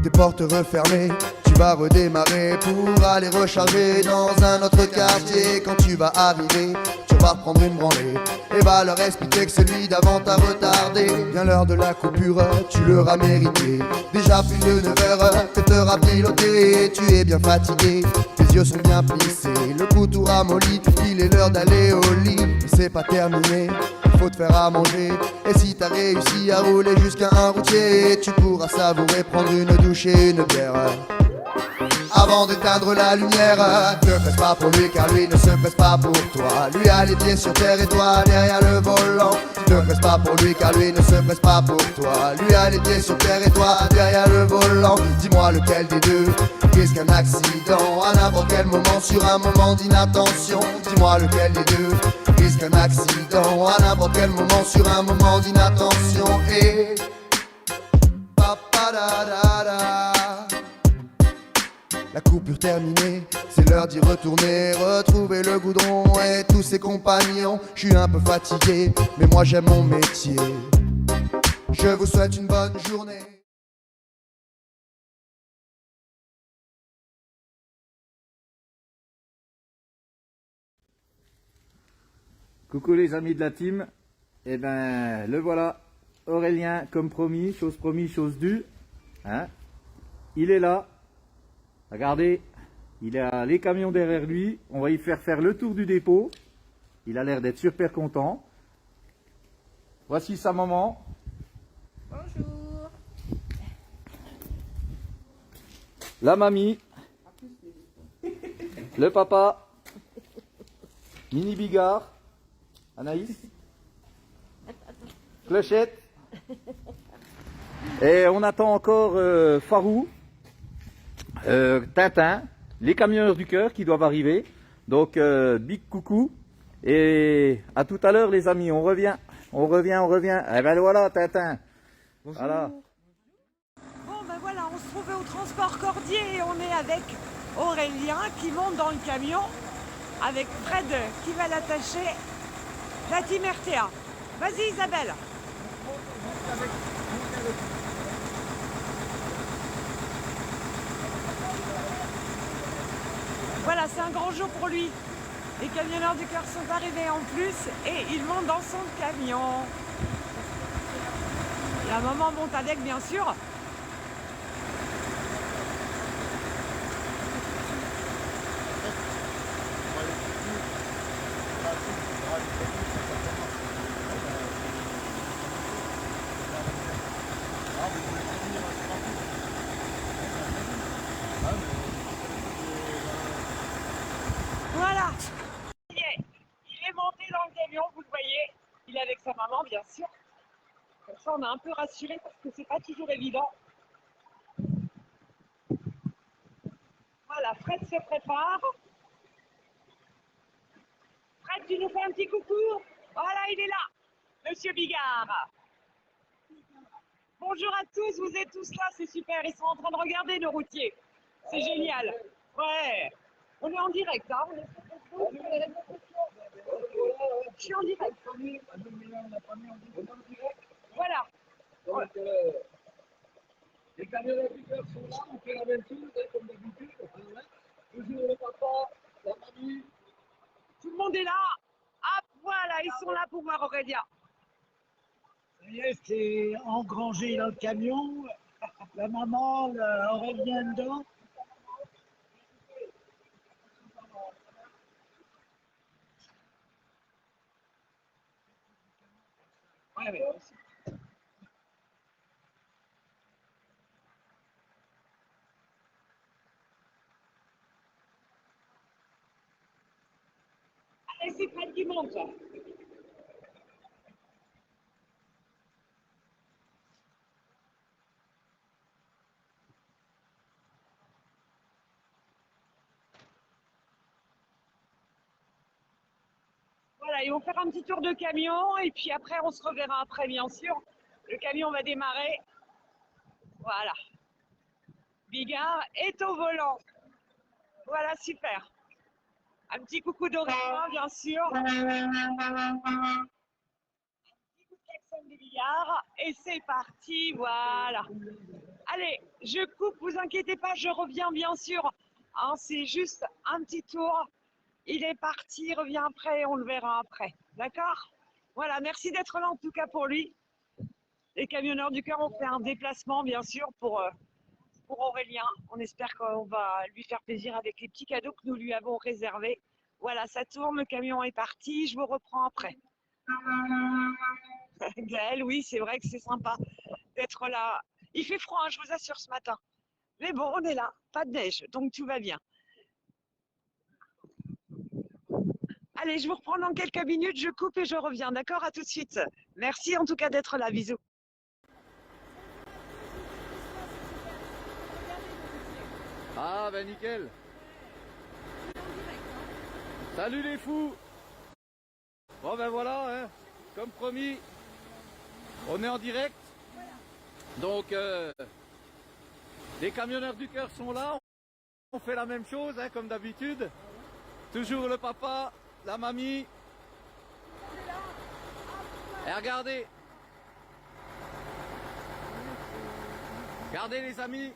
tes portes refermées, tu vas redémarrer pour aller recharger dans un autre quartier. Quand tu vas arriver, tu vas reprendre une branlée et va leur expliquer que celui d'avant t'a retardé. Vient l'heure de la coupure, tu l'auras mérité. Déjà plus de 9 heures que t'auras piloté. Tu es bien fatigué, tes yeux sont bien plissés, le cou tout ramolli, il est l'heure d'aller au lit. Mais c'est pas terminé, il faut te faire à manger. Et si t'as réussi à rouler jusqu'à un routier, tu pourras savourer, prendre une douche et une bière avant d'éteindre la lumière. Ne presse pas pour lui car lui ne se presse pas pour toi. Lui a les pieds sur terre et toi derrière le volant. Ne presse pas pour lui car lui ne se presse pas pour toi. Lui a les pieds sur terre et toi derrière le volant. Dis-moi lequel des deux risque un accident à n'importe quel moment sur un moment d'inattention. Dis-moi lequel des deux risque un accident à n'importe quel moment sur un moment d'inattention. Et la coupure terminée, c'est l'heure d'y retourner, retrouver le goudron et tous ses compagnons. Je suis un peu fatigué, mais moi j'aime mon métier. Je vous souhaite une bonne journée. Coucou les amis de la team, et ben le voilà, Aurélien comme promis, chose due, hein. Il est là. Regardez, il a les camions derrière lui, on va y faire le tour du dépôt. Il a l'air d'être super content. Voici sa maman. Bonjour. La mamie. Le papa. Mini Bigard. Anaïs. Clochette. Et on attend encore Farou. Tintin, les camionneurs du cœur qui doivent arriver. Donc big coucou et à tout à l'heure les amis, on revient. Eh ben voilà Tintin. Bonjour. Voilà. Bon ben voilà, on retrouvé au transport Cordier et on est avec Aurélien qui monte dans le camion avec Fred qui va l'attacher, la team RTA. Vas-y Isabelle. Voilà, c'est un grand jour pour lui. Les camionneurs du cœur sont arrivés en plus et il monte dans son camion. La maman monte avec bien sûr. Voilà. Il est monté dans le camion, vous le voyez. Il est avec sa maman bien sûr. Comme ça on est un peu rassuré parce que c'est pas toujours évident. Voilà, Fred se prépare. Fred, tu nous fais un petit coucou? Voilà, il est là, Monsieur Bigard. Bonjour à tous, vous êtes tous là, c'est super. Ils sont en train de regarder nos routiers. C'est génial. Ouais. On est en direct, hein. On est sur Facebook, sur les réseaux sociaux. Je suis en direct. Voilà. Donc, les camionneurs du cœur sont là, on fait la même chose, comme d'habitude. Toujours le papa, la mamie. Tout le monde est là. Hop, voilà, ils sont là pour voir Aurélia. Ça y est, c'est engrangé dans le camion. La maman, Aurélien dedans. Ouais. Allez, c'est Fred qui monte. Voilà, ils vont faire un petit tour de camion et puis après on se reverra après bien sûr. Le camion va démarrer. Voilà. Bigard est au volant. Voilà, super. Un petit coucou d'Aurélien, bien sûr. Un petit coup de klaxon de Bigard. Et c'est parti, voilà. Allez, je coupe, vous inquiétez pas, je reviens bien sûr. Hein, c'est juste un petit tour. Il est parti, il revient après, on le verra après. D'accord? Voilà, merci d'être là en tout cas pour lui. Les camionneurs du cœur ont fait un déplacement, bien sûr, pour Aurélien. On espère qu'on va lui faire plaisir avec les petits cadeaux que nous lui avons réservés. Voilà, ça tourne, le camion est parti, je vous reprends après. Gaël, oui, c'est vrai que c'est sympa d'être là. Il fait froid, hein, je vous assure, ce matin. Mais bon, on est là, pas de neige, donc tout va bien. Allez, je vous reprends dans quelques minutes, je coupe et je reviens, d'accord? À tout de suite. Merci en tout cas d'être là, bisous. Ah ben nickel. Salut les fous. Bon ben voilà, hein, comme promis, on est en direct. Donc les camionneurs du cœur sont là. On fait la même chose, hein, comme d'habitude. Toujours le papa, la mamie. Et regardez. Regardez les amis.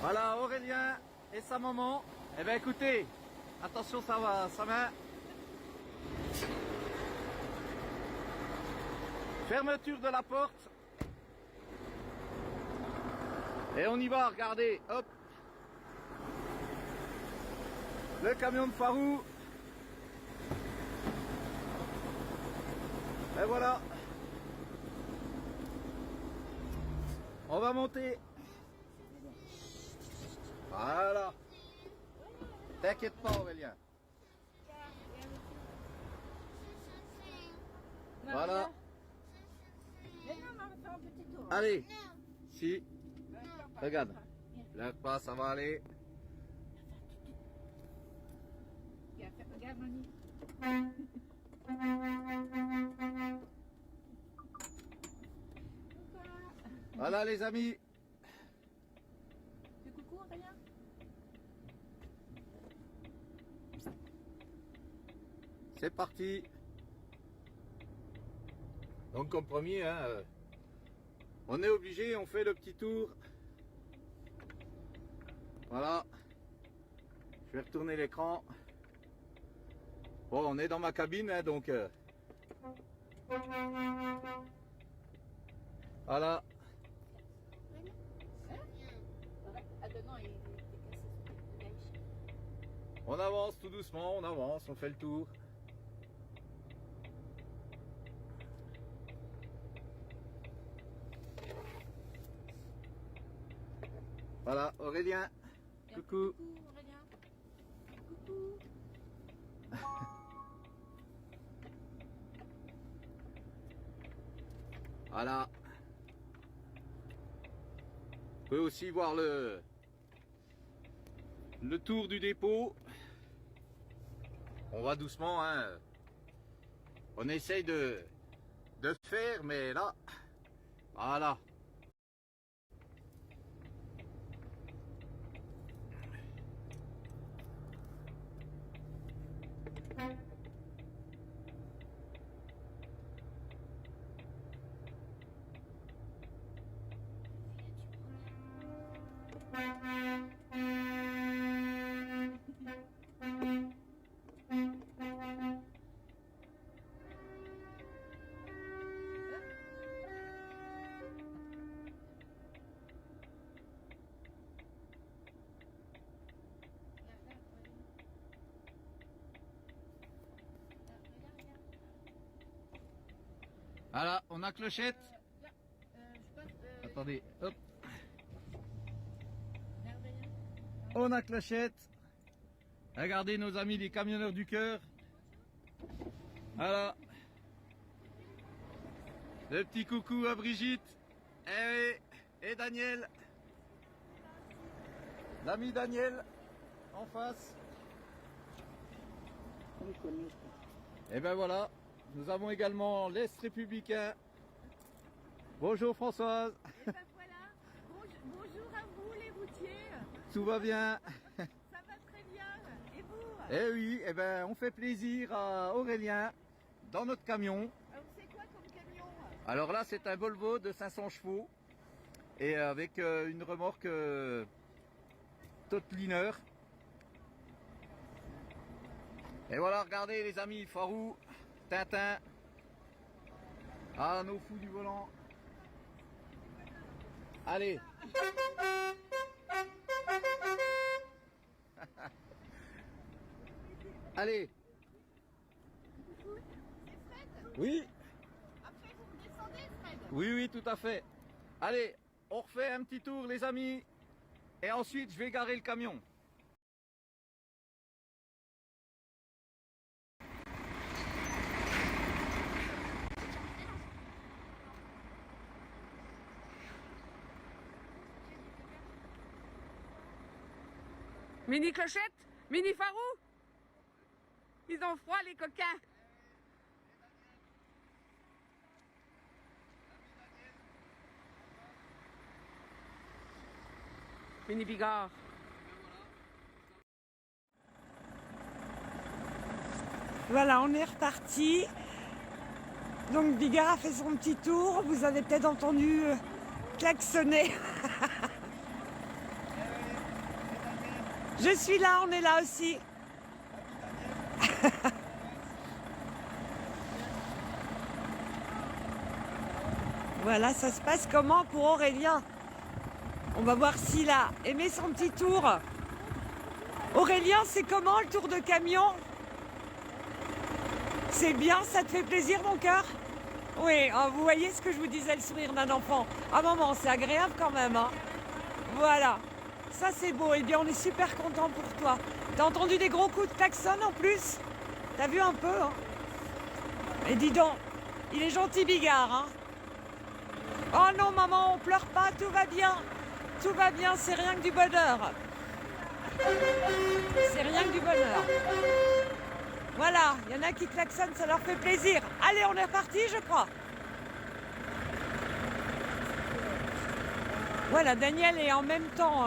Voilà Aurélien et sa maman. Eh bien écoutez, attention ça va, sa main. Fermeture de la porte. Et on y va, regardez, hop. Le camion de Farou. Et voilà. On va monter. Voilà. T'inquiète pas Aurélien. Voilà. Allez. Si. Regarde. Lève pas, ça va aller. Voilà les amis. c'est parti. Donc comme promis, hein, on est obligé, on fait le petit tour. Voilà. Je vais retourner l'écran. Bon, on est dans ma cabine, hein, donc... voilà. On avance tout doucement, on avance, on fait le tour. Voilà, Aurélien. Coucou. Coucou Aurélien. Coucou. Voilà. Vous pouvez aussi voir le tour du dépôt. On va doucement, hein. On essaye de faire, mais là, voilà. Voilà, on a clochette. Attendez, hop. On a clochette. Regardez nos amis les camionneurs du cœur. Voilà. Le petit coucou à Brigitte et Daniel. L'ami Daniel en face. Et ben voilà. Nous avons également l'Est républicain. Bonjour Françoise. Et ben voilà, bonjour à vous les routiers. Tout va bien. Ça va très bien. Et vous? Eh oui, eh ben on fait plaisir à Aurélien dans notre camion. C'est quoi comme camion? Alors là c'est un Volvo de 500 chevaux et avec une remorque Totliner. Et voilà, regardez les amis, Farou, Tintin. Ah, nos fous du volant. Allez. Allez. C'est Fred? Oui. Après vous me descendez Fred? Oui, oui, tout à fait. Allez, on refait un petit tour les amis. Et ensuite je vais garer le camion. Mini clochette, mini farou. Ils ont froid les coquins. Mini Bigard. Voilà, on est reparti. Donc Bigard a fait son petit tour. Vous avez peut-être entendu klaxonner. Je suis là, on est là aussi. Voilà, ça se passe comment pour Aurélien? On va voir s'il a aimé son petit tour. Aurélien, c'est comment le tour de camion? C'est bien, ça te fait plaisir mon cœur? Oui, hein, vous voyez ce que je vous disais, le sourire d'un enfant. À un moment, c'est agréable quand même. Hein. Voilà, ça c'est beau. Eh bien, on est super content pour toi. T'as entendu des gros coups de klaxon en plus? T'as vu un peu hein? Et dis donc, il est gentil Bigard. Hein. Oh non maman, on pleure pas, tout va bien. Tout va bien, c'est rien que du bonheur. C'est rien que du bonheur. Voilà, il y en a qui klaxonnent, ça leur fait plaisir. Allez, on est reparti, je crois. Voilà, Daniel est en même temps...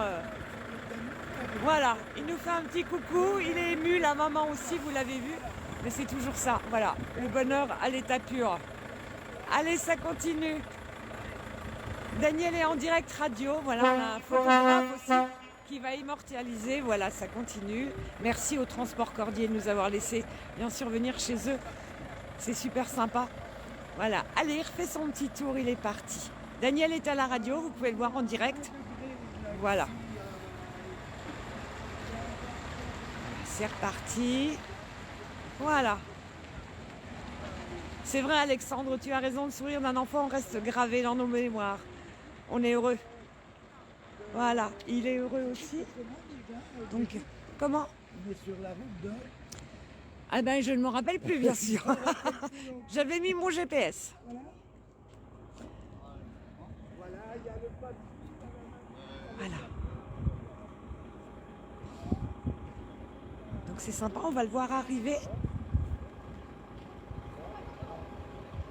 voilà, il nous fait un petit coucou. Il est ému, la maman aussi, vous l'avez vu. Mais c'est toujours ça, voilà, le bonheur à l'état pur. Allez, ça continue. Daniel est en direct radio, voilà, on a un photographe aussi qui va immortaliser, voilà, ça continue. Merci au Transport Cordier de nous avoir laissé bien sûr venir chez eux, c'est super sympa. Voilà, allez, il refait son petit tour, il est parti. Daniel est à la radio, vous pouvez le voir en direct. Voilà. C'est reparti. Voilà. C'est vrai Alexandre, tu as raison, le sourire d'un enfant reste gravé dans nos mémoires. On est heureux. Voilà, il est heureux aussi. Donc, comment? On est sur la route de... Ah ben, je ne m'en rappelle plus, bien sûr. J'avais mis mon GPS. Voilà. Donc c'est sympa, on va le voir arriver.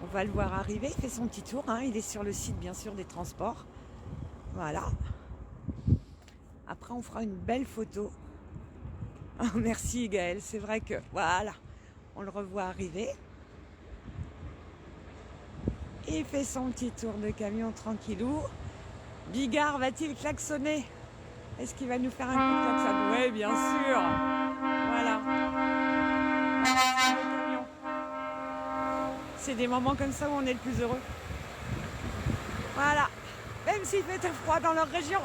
On va le voir arriver, il fait son petit tour, hein. Il est sur le site bien sûr des transports. Voilà. Après on fera une belle photo. Oh, merci Gaël, c'est vrai que voilà, on le revoit arriver. Il fait son petit tour de camion tranquillou. Bigard va-t-il klaxonner? Est-ce qu'il va nous faire un coup de klaxon? Oui, bien sûr. Voilà. C'est des moments comme ça où on est le plus heureux. Voilà. Même s'il fait très froid dans leur région.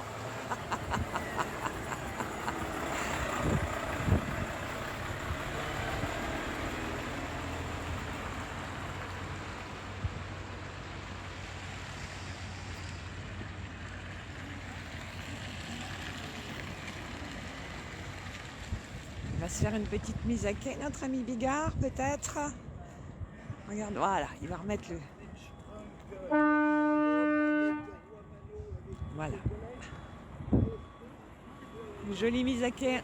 On va se faire une petite mise à quai, notre ami Bigard, peut-être. Regarde, voilà, il va remettre le... Voilà. Une jolie mise à quai.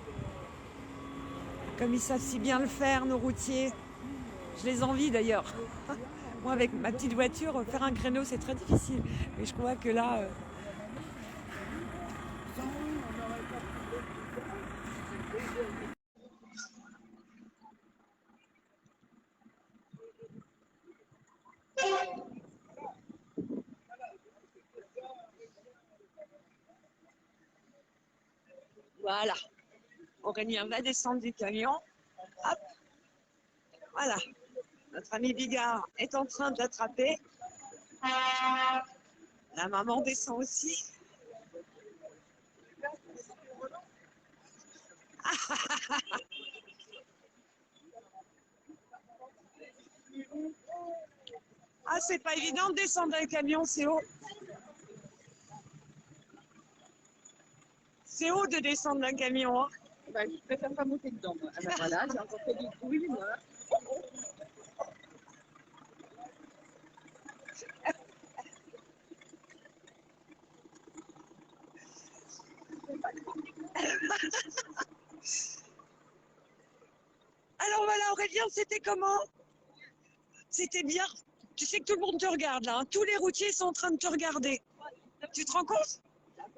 Comme ils savent si bien le faire, nos routiers. Je les envie d'ailleurs. Moi, avec ma petite voiture, faire un créneau, c'est très difficile. Mais je crois que là... Voilà. Aurélien va descendre du camion. Hop. Voilà. Notre ami Bigard est en train de l'attraper. La maman descend aussi. Ah, c'est pas évident de descendre d'un camion, c'est haut. C'est haut de descendre d'un camion. Hein. Ben, je préfère pas monter dedans. Moi. Ah ben voilà, j'ai encore fait du bruit, moi. Alors voilà, Aurélien, c'était comment? C'était bien. Tu sais que tout le monde te regarde là. Hein. Tous les routiers sont en train de te regarder. Tu te rends compte?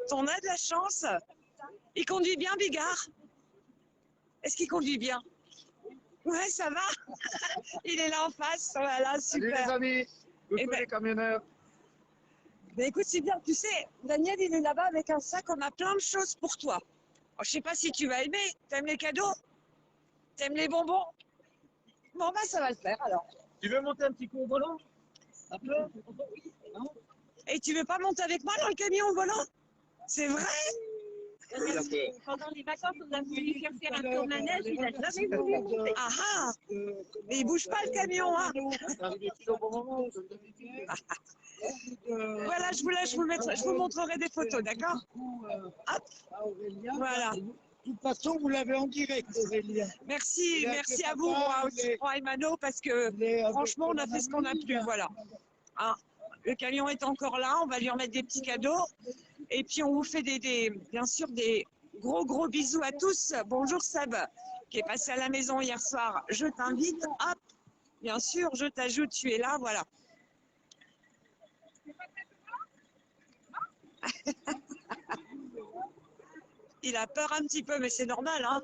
T'en as de la chance. Il conduit bien, Bigard? Est-ce qu'il conduit bien? Ouais, ça va. Il est là en face. Voilà, super. Salut les amis, coucou les camionneurs. Ben écoute, c'est bien. Tu sais, Daniel, il est là-bas avec un sac. On a plein de choses pour toi. Alors, je sais pas si tu vas aimer. T'aimes les cadeaux? T'aimes les bonbons? Bon, bah, ça va le faire alors. Tu veux monter un petit coup au volant? Un peu? Non? Et tu veux pas monter avec moi dans le camion au volant? C'est vrai? Pendant les vacances, on a voulu faire un tour manège, il a jamais voulu. Ah ah! Mais il bouge pas le camion, hein? Voilà, je vous montrerai des photos, d'accord? Hop! Voilà. De toute façon, vous l'avez en direct, Aurélien. Merci à vous, moi aussi, moi et Mano, parce que franchement, on a fait ce qu'on a pu, voilà. Hein, le camion est encore là, on va lui remettre des petits cadeaux. Et puis, on vous fait bien sûr des gros bisous à tous. Bonjour Seb, qui est passé à la maison hier soir. Je t'invite, hop, bien sûr, je t'ajoute, tu es là, voilà. Il a peur un petit peu, mais c'est normal, hein.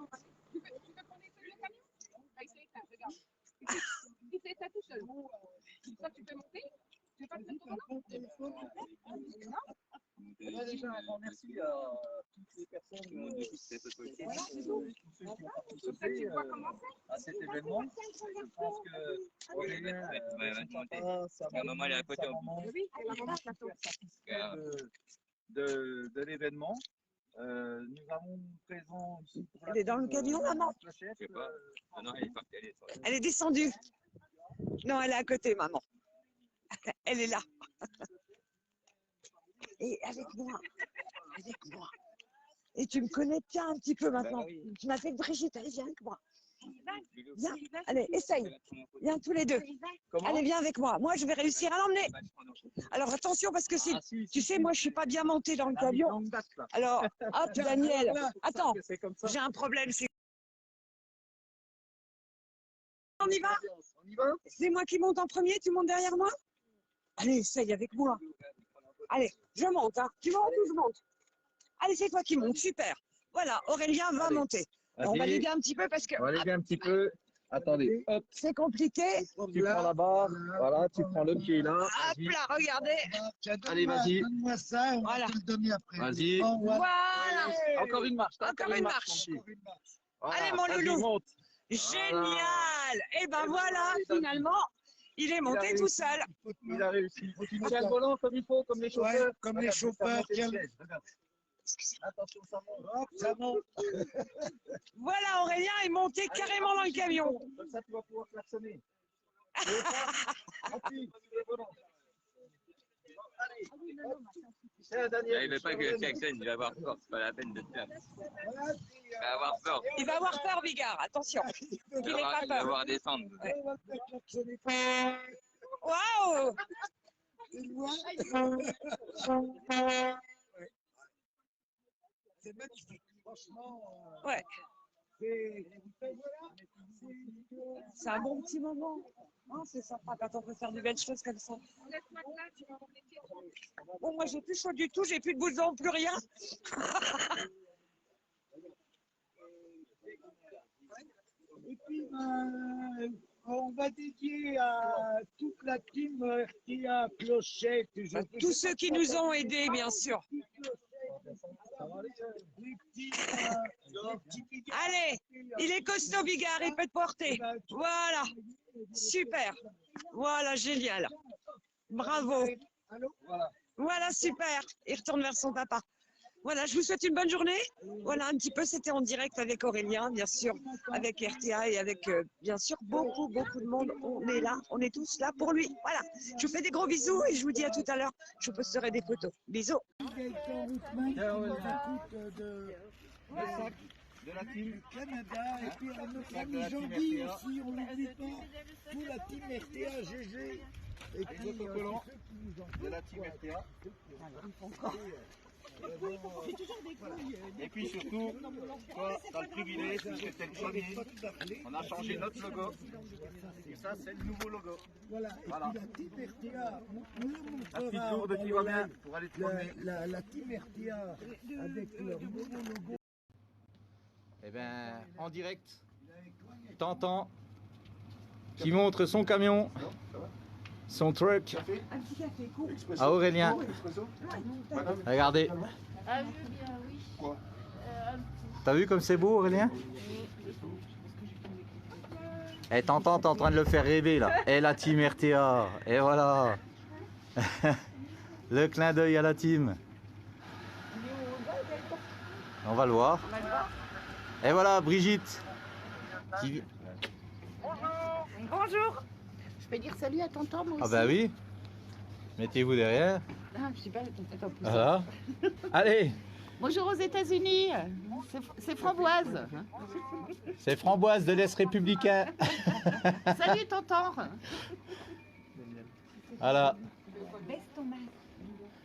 déjà un grand merci à toutes les personnes, tous ceux qui ont participé à cet événement. Je pense que Aurélien, son papa, sa maman, super satisfait de l'événement. Nous avons présent ici pour Elle est dans le camion, maman? je sais pas. Non, elle est partie. Elle est descendue. Non, elle est à côté, maman. Elle est là. Et avec moi. Avec moi. Et tu me connais bien un petit peu maintenant. Tu m'as fait Brigitte, allez, viens avec moi. Viens, allez, essaye. Viens tous les deux. Allez, viens avec moi. Moi, je vais réussir à l'emmener. Alors, attention, parce que tu sais, moi, je suis pas bien montée dans le camion. Alors, hop, Daniel. Attends, j'ai un problème. On y va? C'est moi qui monte en premier, tu montes derrière moi? Allez, essaye avec moi. Allez, je monte. Hein. Tu montes ou je monte? Allez, c'est toi qui montes. Super. Voilà, Aurélien va monter. Alors, on va l'aider un petit peu parce que... On va l'aider un petit peu. Attendez, hop. C'est compliqué. Tu prends la barre, voilà, tu prends le pied là. Hop là, regardez. Allez, vas-y. Donne-moi ça, on Voilà. va te le donner après. Vas-y. Voilà. Encore une marche. Encore une marche. Voilà, Allez, mon vas-y, loulou. monte. Génial. Et ben voilà, finalement, il est monté tout seul. Il a réussi. Tu tiens le volant comme il faut, comme les chauffeurs. Comme les chauffeurs. Attention, ça monte. Hop, ça monte. Voilà, Aurélien est monté carrément dans le camion. Comme ça, tu vas pouvoir klaxonner. Il ne veut pas que le klaxonne, il va avoir peur, c'est pas la peine de te faire. Il va avoir peur. Il va avoir peur, Bigard, attention. Il n'ait pas Il va peur. avoir descendre. Waouh! C'est magnifique, franchement. Ouais. C'est un bon petit moment. Hein, c'est sympa quand on peut faire de belles choses comme ça. Bon, moi j'ai plus chaud du tout, j'ai plus de blouson, plus rien. Et puis, on va dédier à toute la team RTA, Clochette. Tous ceux qui nous ont aidés, bien sûr. Allez, il est costaud, Bigard, il peut te porter. Voilà, super. Voilà, génial. Bravo. Voilà, super. Il retourne vers son papa. Voilà, je vous souhaite une bonne journée. Voilà, un petit peu, c'était en direct avec Aurélien, bien sûr, avec RTA et avec, bien sûr, beaucoup de monde. On est là, on est tous là pour lui. Voilà, je vous fais des gros bisous et je vous dis à tout à l'heure. Je vous posterai des photos. Bisous. De la team Canada, et puis à notre ami Jean-Guy aussi, on n'oublie pas, tout la team RTA, GG. Et puis autocollants de la team RTA. Et puis surtout, toi, tu as le privilège, c'était le premier, on a changé notre logo. Et ça, c'est le nouveau logo. Voilà, et puis la team RTA, on le montrera. Un petit tour de qui va bien pour aller te promener. La team RTA avec leur nouveau logo. Eh bien, en direct, Tantan qui montre son camion, son truck à Aurélien. Regardez. Ah, je veux bien, oui. T'as vu comme c'est beau, Aurélien? Eh, Tantan, t'es en train de le faire rêver là. Et la team RTA. Et voilà. Le clin d'œil à la team. On va le voir. Et voilà, Brigitte. Qui... Bonjour. Je peux dire salut à tonton, moi aussi. Ah bah oui. Mettez-vous derrière. Ah, je sais pas, attends, plus. Voilà. Allez. Bonjour aux États-Unis. C'est Framboise. C'est Framboise de l'Est républicain. Salut tonton. Voilà. Baisse ton masque.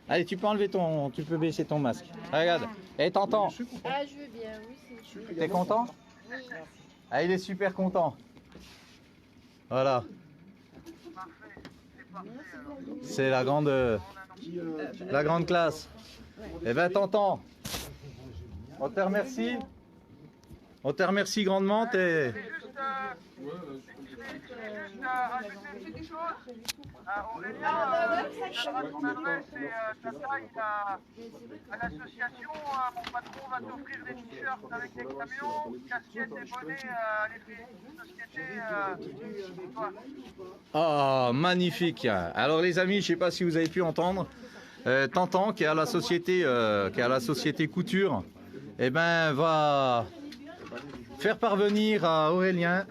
Allez, tu peux enlever ton... Tu peux baisser ton masque. Regarde. Et Tantan. Ah, je veux bien, oui, c'est. T'es content? Oui. Ah, il est super content. Voilà. C'est la grande classe. Eh ben, Tantan, on te remercie. On te remercie grandement. juste ajouter une petite chose. Aurélien, tu donneras ton adresse et ta taille à l'association. Mon patron va t'offrir des t-shirts avec des camions, casquettes et bonnets à l'effet société. Oh, magnifique. Alors les amis, je ne sais pas si vous avez pu entendre, Tantan qui est à la société, Couture, eh ben, va faire parvenir à Aurélien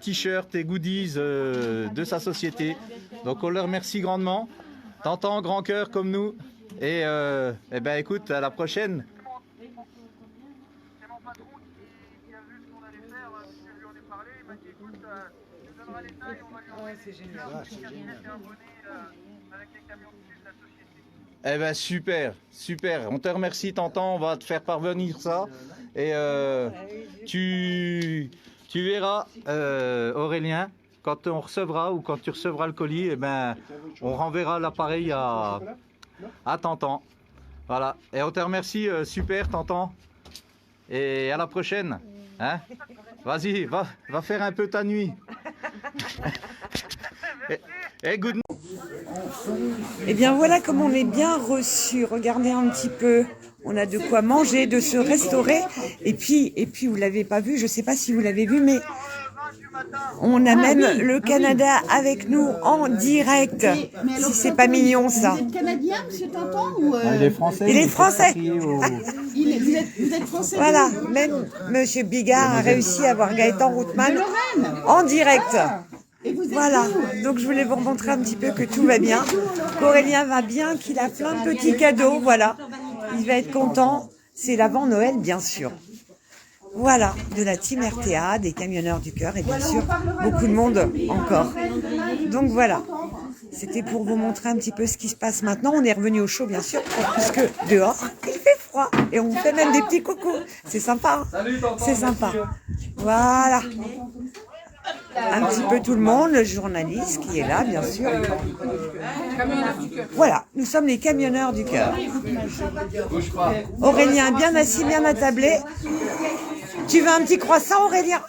t-shirt et goodies de sa société. Donc on leur remercie grandement. Tantan, grand cœur comme nous. Et écoute, à la prochaine. C'est génial. Eh ben super, super. On te remercie Tantan, on va te faire parvenir ça. Et tu verras Aurélien, quand on recevra ou quand tu recevras le colis, on renverra l'appareil à Tantan. Voilà. Et on te remercie, super Tantan. Et à la prochaine. Hein? Vas-y, va faire un peu ta nuit. Et good night. Eh bien voilà comme on est bien reçu. Regardez un petit peu. On a de quoi manger, de se restaurer. Et puis vous l'avez pas vu, je sais pas si vous l'avez vu, mais on a même le Canada avec nous en direct. Si c'est pas mignon ça. Vous êtes canadien, monsieur Tantan ou Il est français. Il est français. Vous êtes français. Voilà, même monsieur Bigard a réussi à avoir Gaëtan Routmann en direct. Voilà, donc je voulais vous montrer un petit peu que tout va bien, qu'Aurélien va bien, qu'il a plein de petits cadeaux, voilà. Il va être content, c'est l'avant Noël bien sûr. Voilà, de la team RTA, des camionneurs du cœur et bien sûr beaucoup de monde encore. Donc voilà, c'était pour vous montrer un petit peu ce qui se passe maintenant. On est revenu au chaud bien sûr, puisque dehors il fait froid et on fait même des petits coucous. C'est sympa, hein, c'est sympa. Voilà. Un petit peu tout le monde, le journaliste qui est là, bien sûr. Voilà, nous sommes les camionneurs du cœur. Aurélien, bien assis, bien attablé. Tu veux un petit croissant, Aurélien?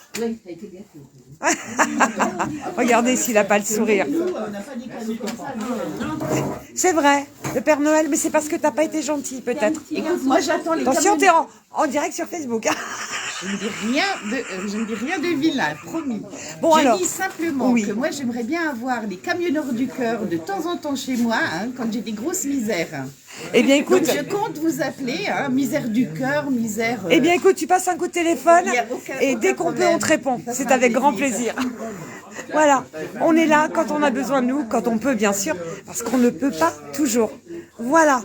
Regardez s'il n'a pas le sourire. C'est vrai, le Père Noël, mais c'est parce que t'as pas été gentil, peut-être. Écoute, moi j'attends les Attention, t'es en direct sur Facebook. Je ne dis rien de vilain, promis. Bon, je alors, dis simplement que moi j'aimerais bien avoir les camionneurs du cœur de temps en temps chez moi, quand j'ai des grosses misères. Eh bien écoute, donc, je compte vous appeler, misère du cœur, misère... Eh bien écoute, tu passes un coup de téléphone et dès qu'on peut on te répond. C'est avec grand plaisir. Voilà, on est là quand on a besoin de nous, quand on peut bien sûr, parce qu'on ne peut pas toujours. Voilà.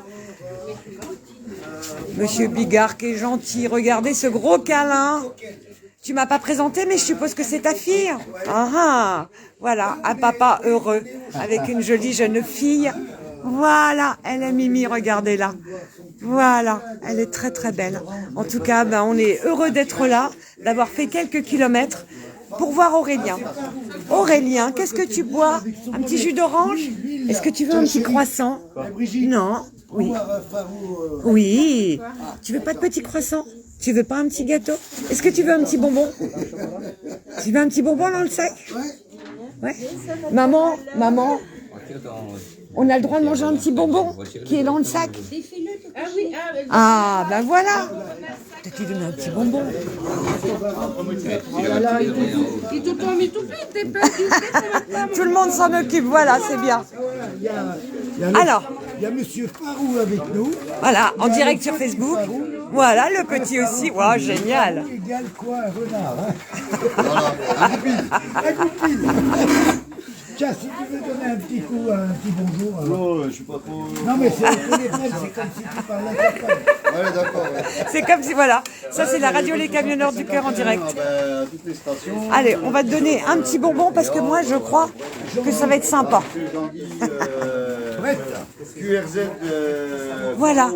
Monsieur Bigard qui est gentil, regardez ce gros câlin. Tu m'as pas présenté, mais je suppose que c'est ta fille. Voilà, un papa heureux avec une jolie jeune fille. Voilà, elle est Mimi, regardez-la. Voilà, elle est très très belle. En tout cas, on est heureux d'être là, d'avoir fait quelques kilomètres pour voir Aurélien. Aurélien, qu'est-ce que tu bois? Un petit jus d'orange? Est-ce que tu veux un petit croissant? Non. Oui. Oui. Tu veux pas de petit croissant? Tu veux pas un petit gâteau? Est-ce que tu veux un petit bonbon? Tu veux un petit bonbon dans le sac? Ouais. Maman, on a le droit de manger un petit bonbon qui est dans le sac. Ah, ben voilà. Peut-être lui donner un petit bonbon. Tout le monde s'en occupe, voilà, c'est bien. Alors, il y a monsieur Farou avec nous. Voilà, en direct sur Facebook. Voilà, le petit aussi. Waouh, génial. Égal quoi, un renard, un goupil. Tiens, si tu veux donner un petit coup, un petit bonjour. Non, je suis pas trop... Non, mais c'est comme si tu parlais à quelqu'un. Ouais, d'accord. Ouais. C'est comme si, voilà, ça c'est la radio Les Camionneurs du Cœur en direct. Toutes les stations. Allez, on va te donner un petit bonbon parce que moi je crois que ça va être sympa. QRZ. Voilà.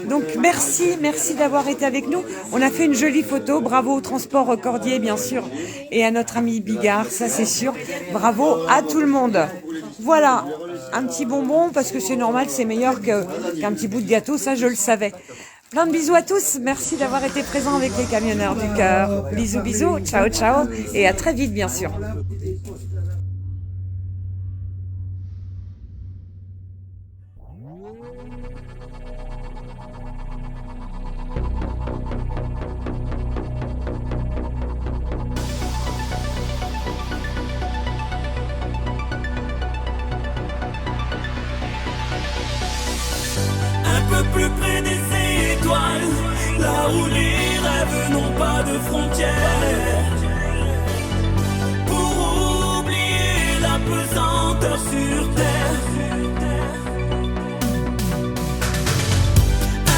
Donc merci d'avoir été avec nous. On a fait une jolie photo. Bravo au transport Cordier, bien sûr, et à notre ami Bigard, ça c'est sûr. Bravo à tout le monde. Voilà, un petit bonbon parce que c'est normal, c'est meilleur qu'un petit bout de gâteau, ça je le savais. Plein de bisous à tous. Merci d'avoir été présents avec les camionneurs du cœur. Bisous, bisous. Ciao, ciao. Et à très vite, bien sûr. Un peu plus près des étoiles, là où les rêves n'ont pas de frontières. Pour oublier la pesanteur sur terre.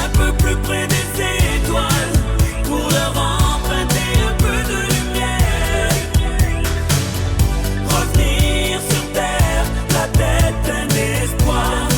Un peu plus près des étoiles, pour leur emprunter un peu de lumière. Revenir sur terre, la tête pleine d'espoir.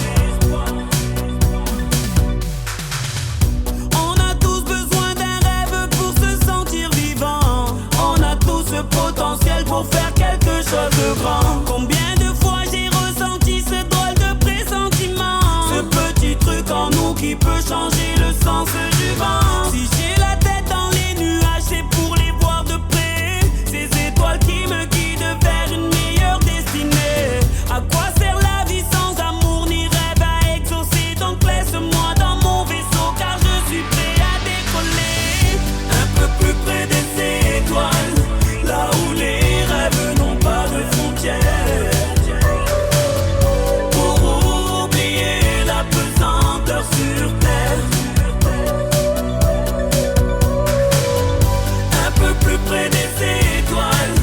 Potentiel pour faire quelque chose de grand. Combien de fois j'ai ressenti ce drôle de pressentiment, ce petit truc en nous qui peut changer le sens du vent. Si j'ai la tête dans les nuages, c'est pour les voir de près. Ces étoiles qui me guident vers une meilleure destinée. À quoi sert la vie sans amour ni rêve à exaucer? Donc laisse-moi dans mon vaisseau car je suis prêt à décoller. Un peu plus près des étoiles, là où les rêves n'ont pas de frontières. Pour oublier la pesanteur sur terre. Un peu plus près des étoiles,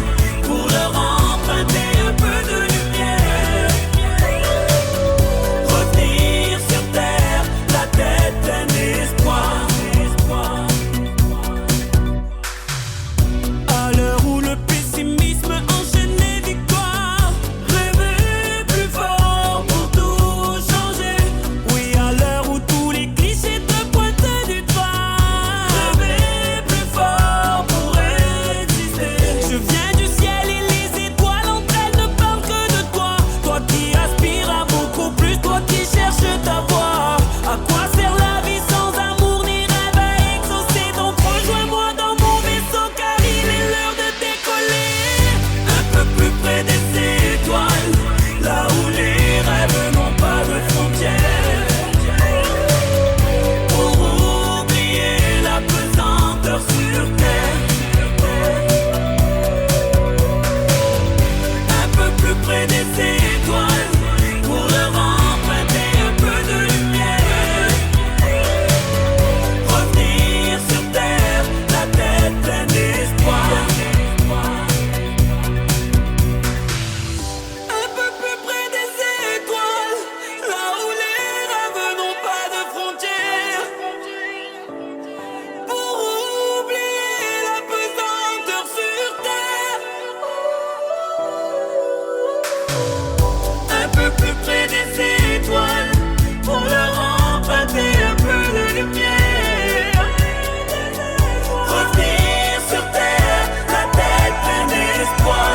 pour leur emprunter un peu de lumière. Revenir sur terre, la tête pleine d'espoir. À l'heure où le pessimisme enchaîne les victoires, rêver plus fort pour tout changer. Oui, à l'heure où tous les clichés te pointent du doigt, rêver plus fort pour exister. Je viens du ciel et les étoiles entre elles ne parlent que de toi. Toi qui aspires à beaucoup plus, toi qui cherches ta voie. À quoi sert la vie sans amour ni rêve à exaucer? Donc rejoins-moi dans mon vaisseau car il est l'heure de décoller. Un peu plus près des étoiles, là où les rêves n'ont pas de frontières. Pour oublier la pesanteur sur terre. Un peu plus près des étoiles, pour leur emprunter un peu de lumière. Revenir sur terre, la tête pleine d'espoir. Un peu plus près des étoiles, là où les rêves n'ont pas de frontières. Pour oublier la pesanteur sur terre. Un peu plus près des étoiles, pour leur emprunter un peu de lumière. Revenir sur terre, la tête pleine d'espoir.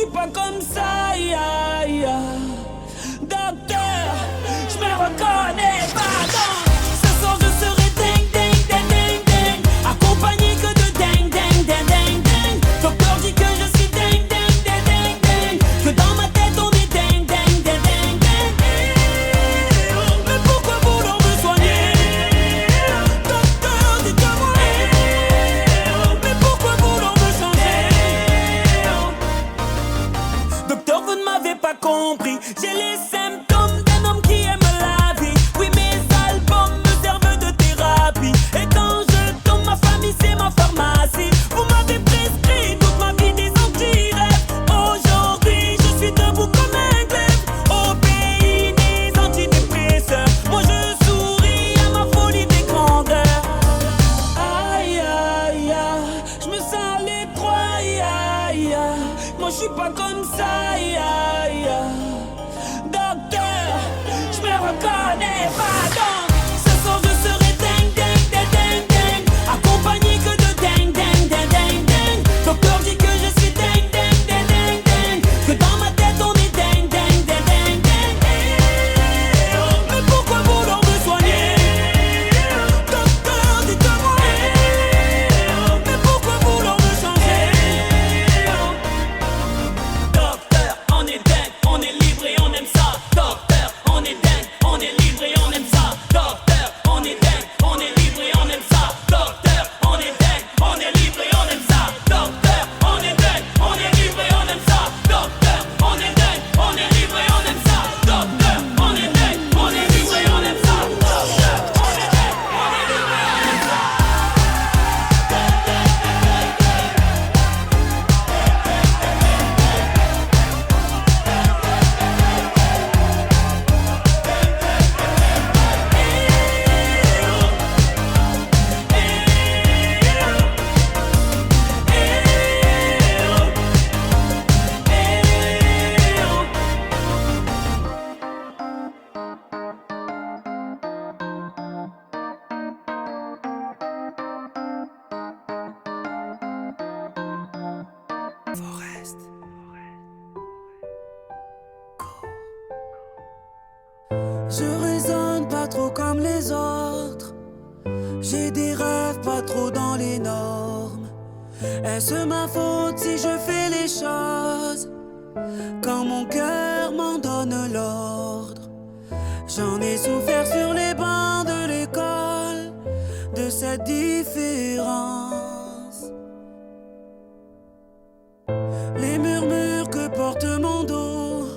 suis pas comme ça, ya, ya. Docteur, je me reconnais pas dans. Ce soir je serai ding ding ding ding ding, accompagné que de ding ding ding ding ding. Docteur dit que je suis ding ding ding ding ding, que dans ma tête on est ding ding ding ding ding. Mais pourquoi vouloir me soigner? Docteur, dites-moi. Mais pourquoi vouloir me changer? Docteur, vous ne m'avez pas compris. J'ai les symptômes d'un homme qui aime la vie. Oui, mes albums me servent de thérapie. Et quand je tombe, ma famille c'est ma pharmacie. Vous m'avez prescrit toute ma vie des anti-rêves. Aujourd'hui je suis debout comme un glaive. Au pays des antidépresseurs, moi je souris à ma folie des grandeurs. Aïe aïe aïe, je me sens l'étroit. Aïe aïe aïe, moi je suis pas comme ça. Aïe aïe aïe. Docteur, je me reconnais pas dans. Ce soir je serai ding ding ding ding ding, accompagné que de ding ding ding ding ding. Docteur dit que je suis ding ding ding ding ding, que dans ma tête on est ding ding ding ding ding. Mais pourquoi vouloir me soigner? Docteur, dites-moi. Mais pourquoi vouloir me changer? Docteur, on est dingue, on est libre et on aime ça. Docteur, on est dingue, on est libre et on aime ça. Docteur, on est dingue, on est libre et on aime ça. Docteur, on est dingue, on est libre et on aime ça. Docteur, on est dingue, on est libre et on aime ça. Docteur, on est dingue, on est libre et on aime ça. Docteur, on est dingue, on est libre et on aime ça. Docteur, on est dingue, on est libre et on aime ça. Je raisonne pas trop comme les autres. J'ai des rêves pas trop dans les normes. Est-ce ma faute si je fais les choses quand mon cœur m'en donne l'ordre? J'en ai souffert sur les bancs de l'école, de cette différence. Les murmures que porte mon dos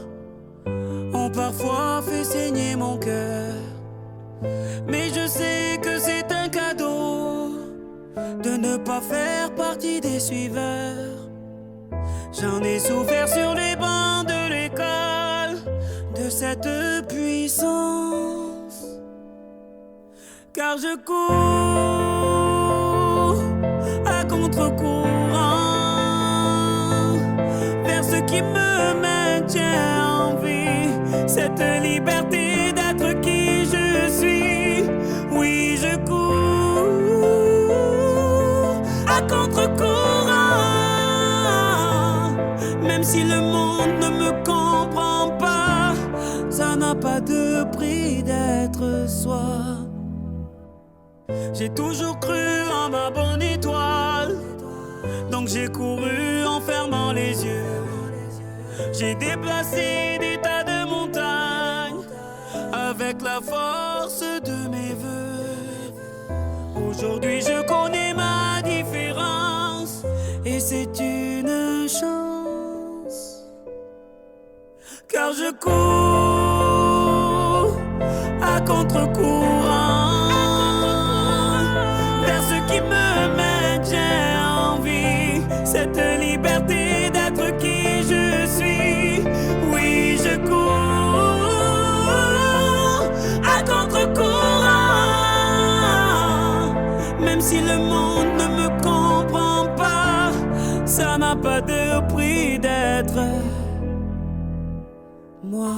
ont parfois fait saigner mon cœur. Mais je sais que c'est un cadeau de ne pas faire partie des suiveurs. J'en ai souffert sur les bancs de l'école, de cette puissance. Car je cours à contre-courant vers ce qui me maintient en vie, cette liberté d'être qui je suis. Oui, je cours à contre-courant, même si le monde ne me comprend pas, ça n'a pas de prix d'être soi. J'ai toujours cru en ma bonne étoile, donc j'ai couru en fermant les yeux. J'ai déplacé des tas de montagnes avec la force de mes vœux. Aujourd'hui je connais ma différence et c'est une chance. Car je cours à contre-courant vers ce qui me maintient en vie, cette liberté d'être qui je suis. Oui, je cours à contre-courant, même si le monde ne me comprend pas, ça n'a pas de prix d'être moi.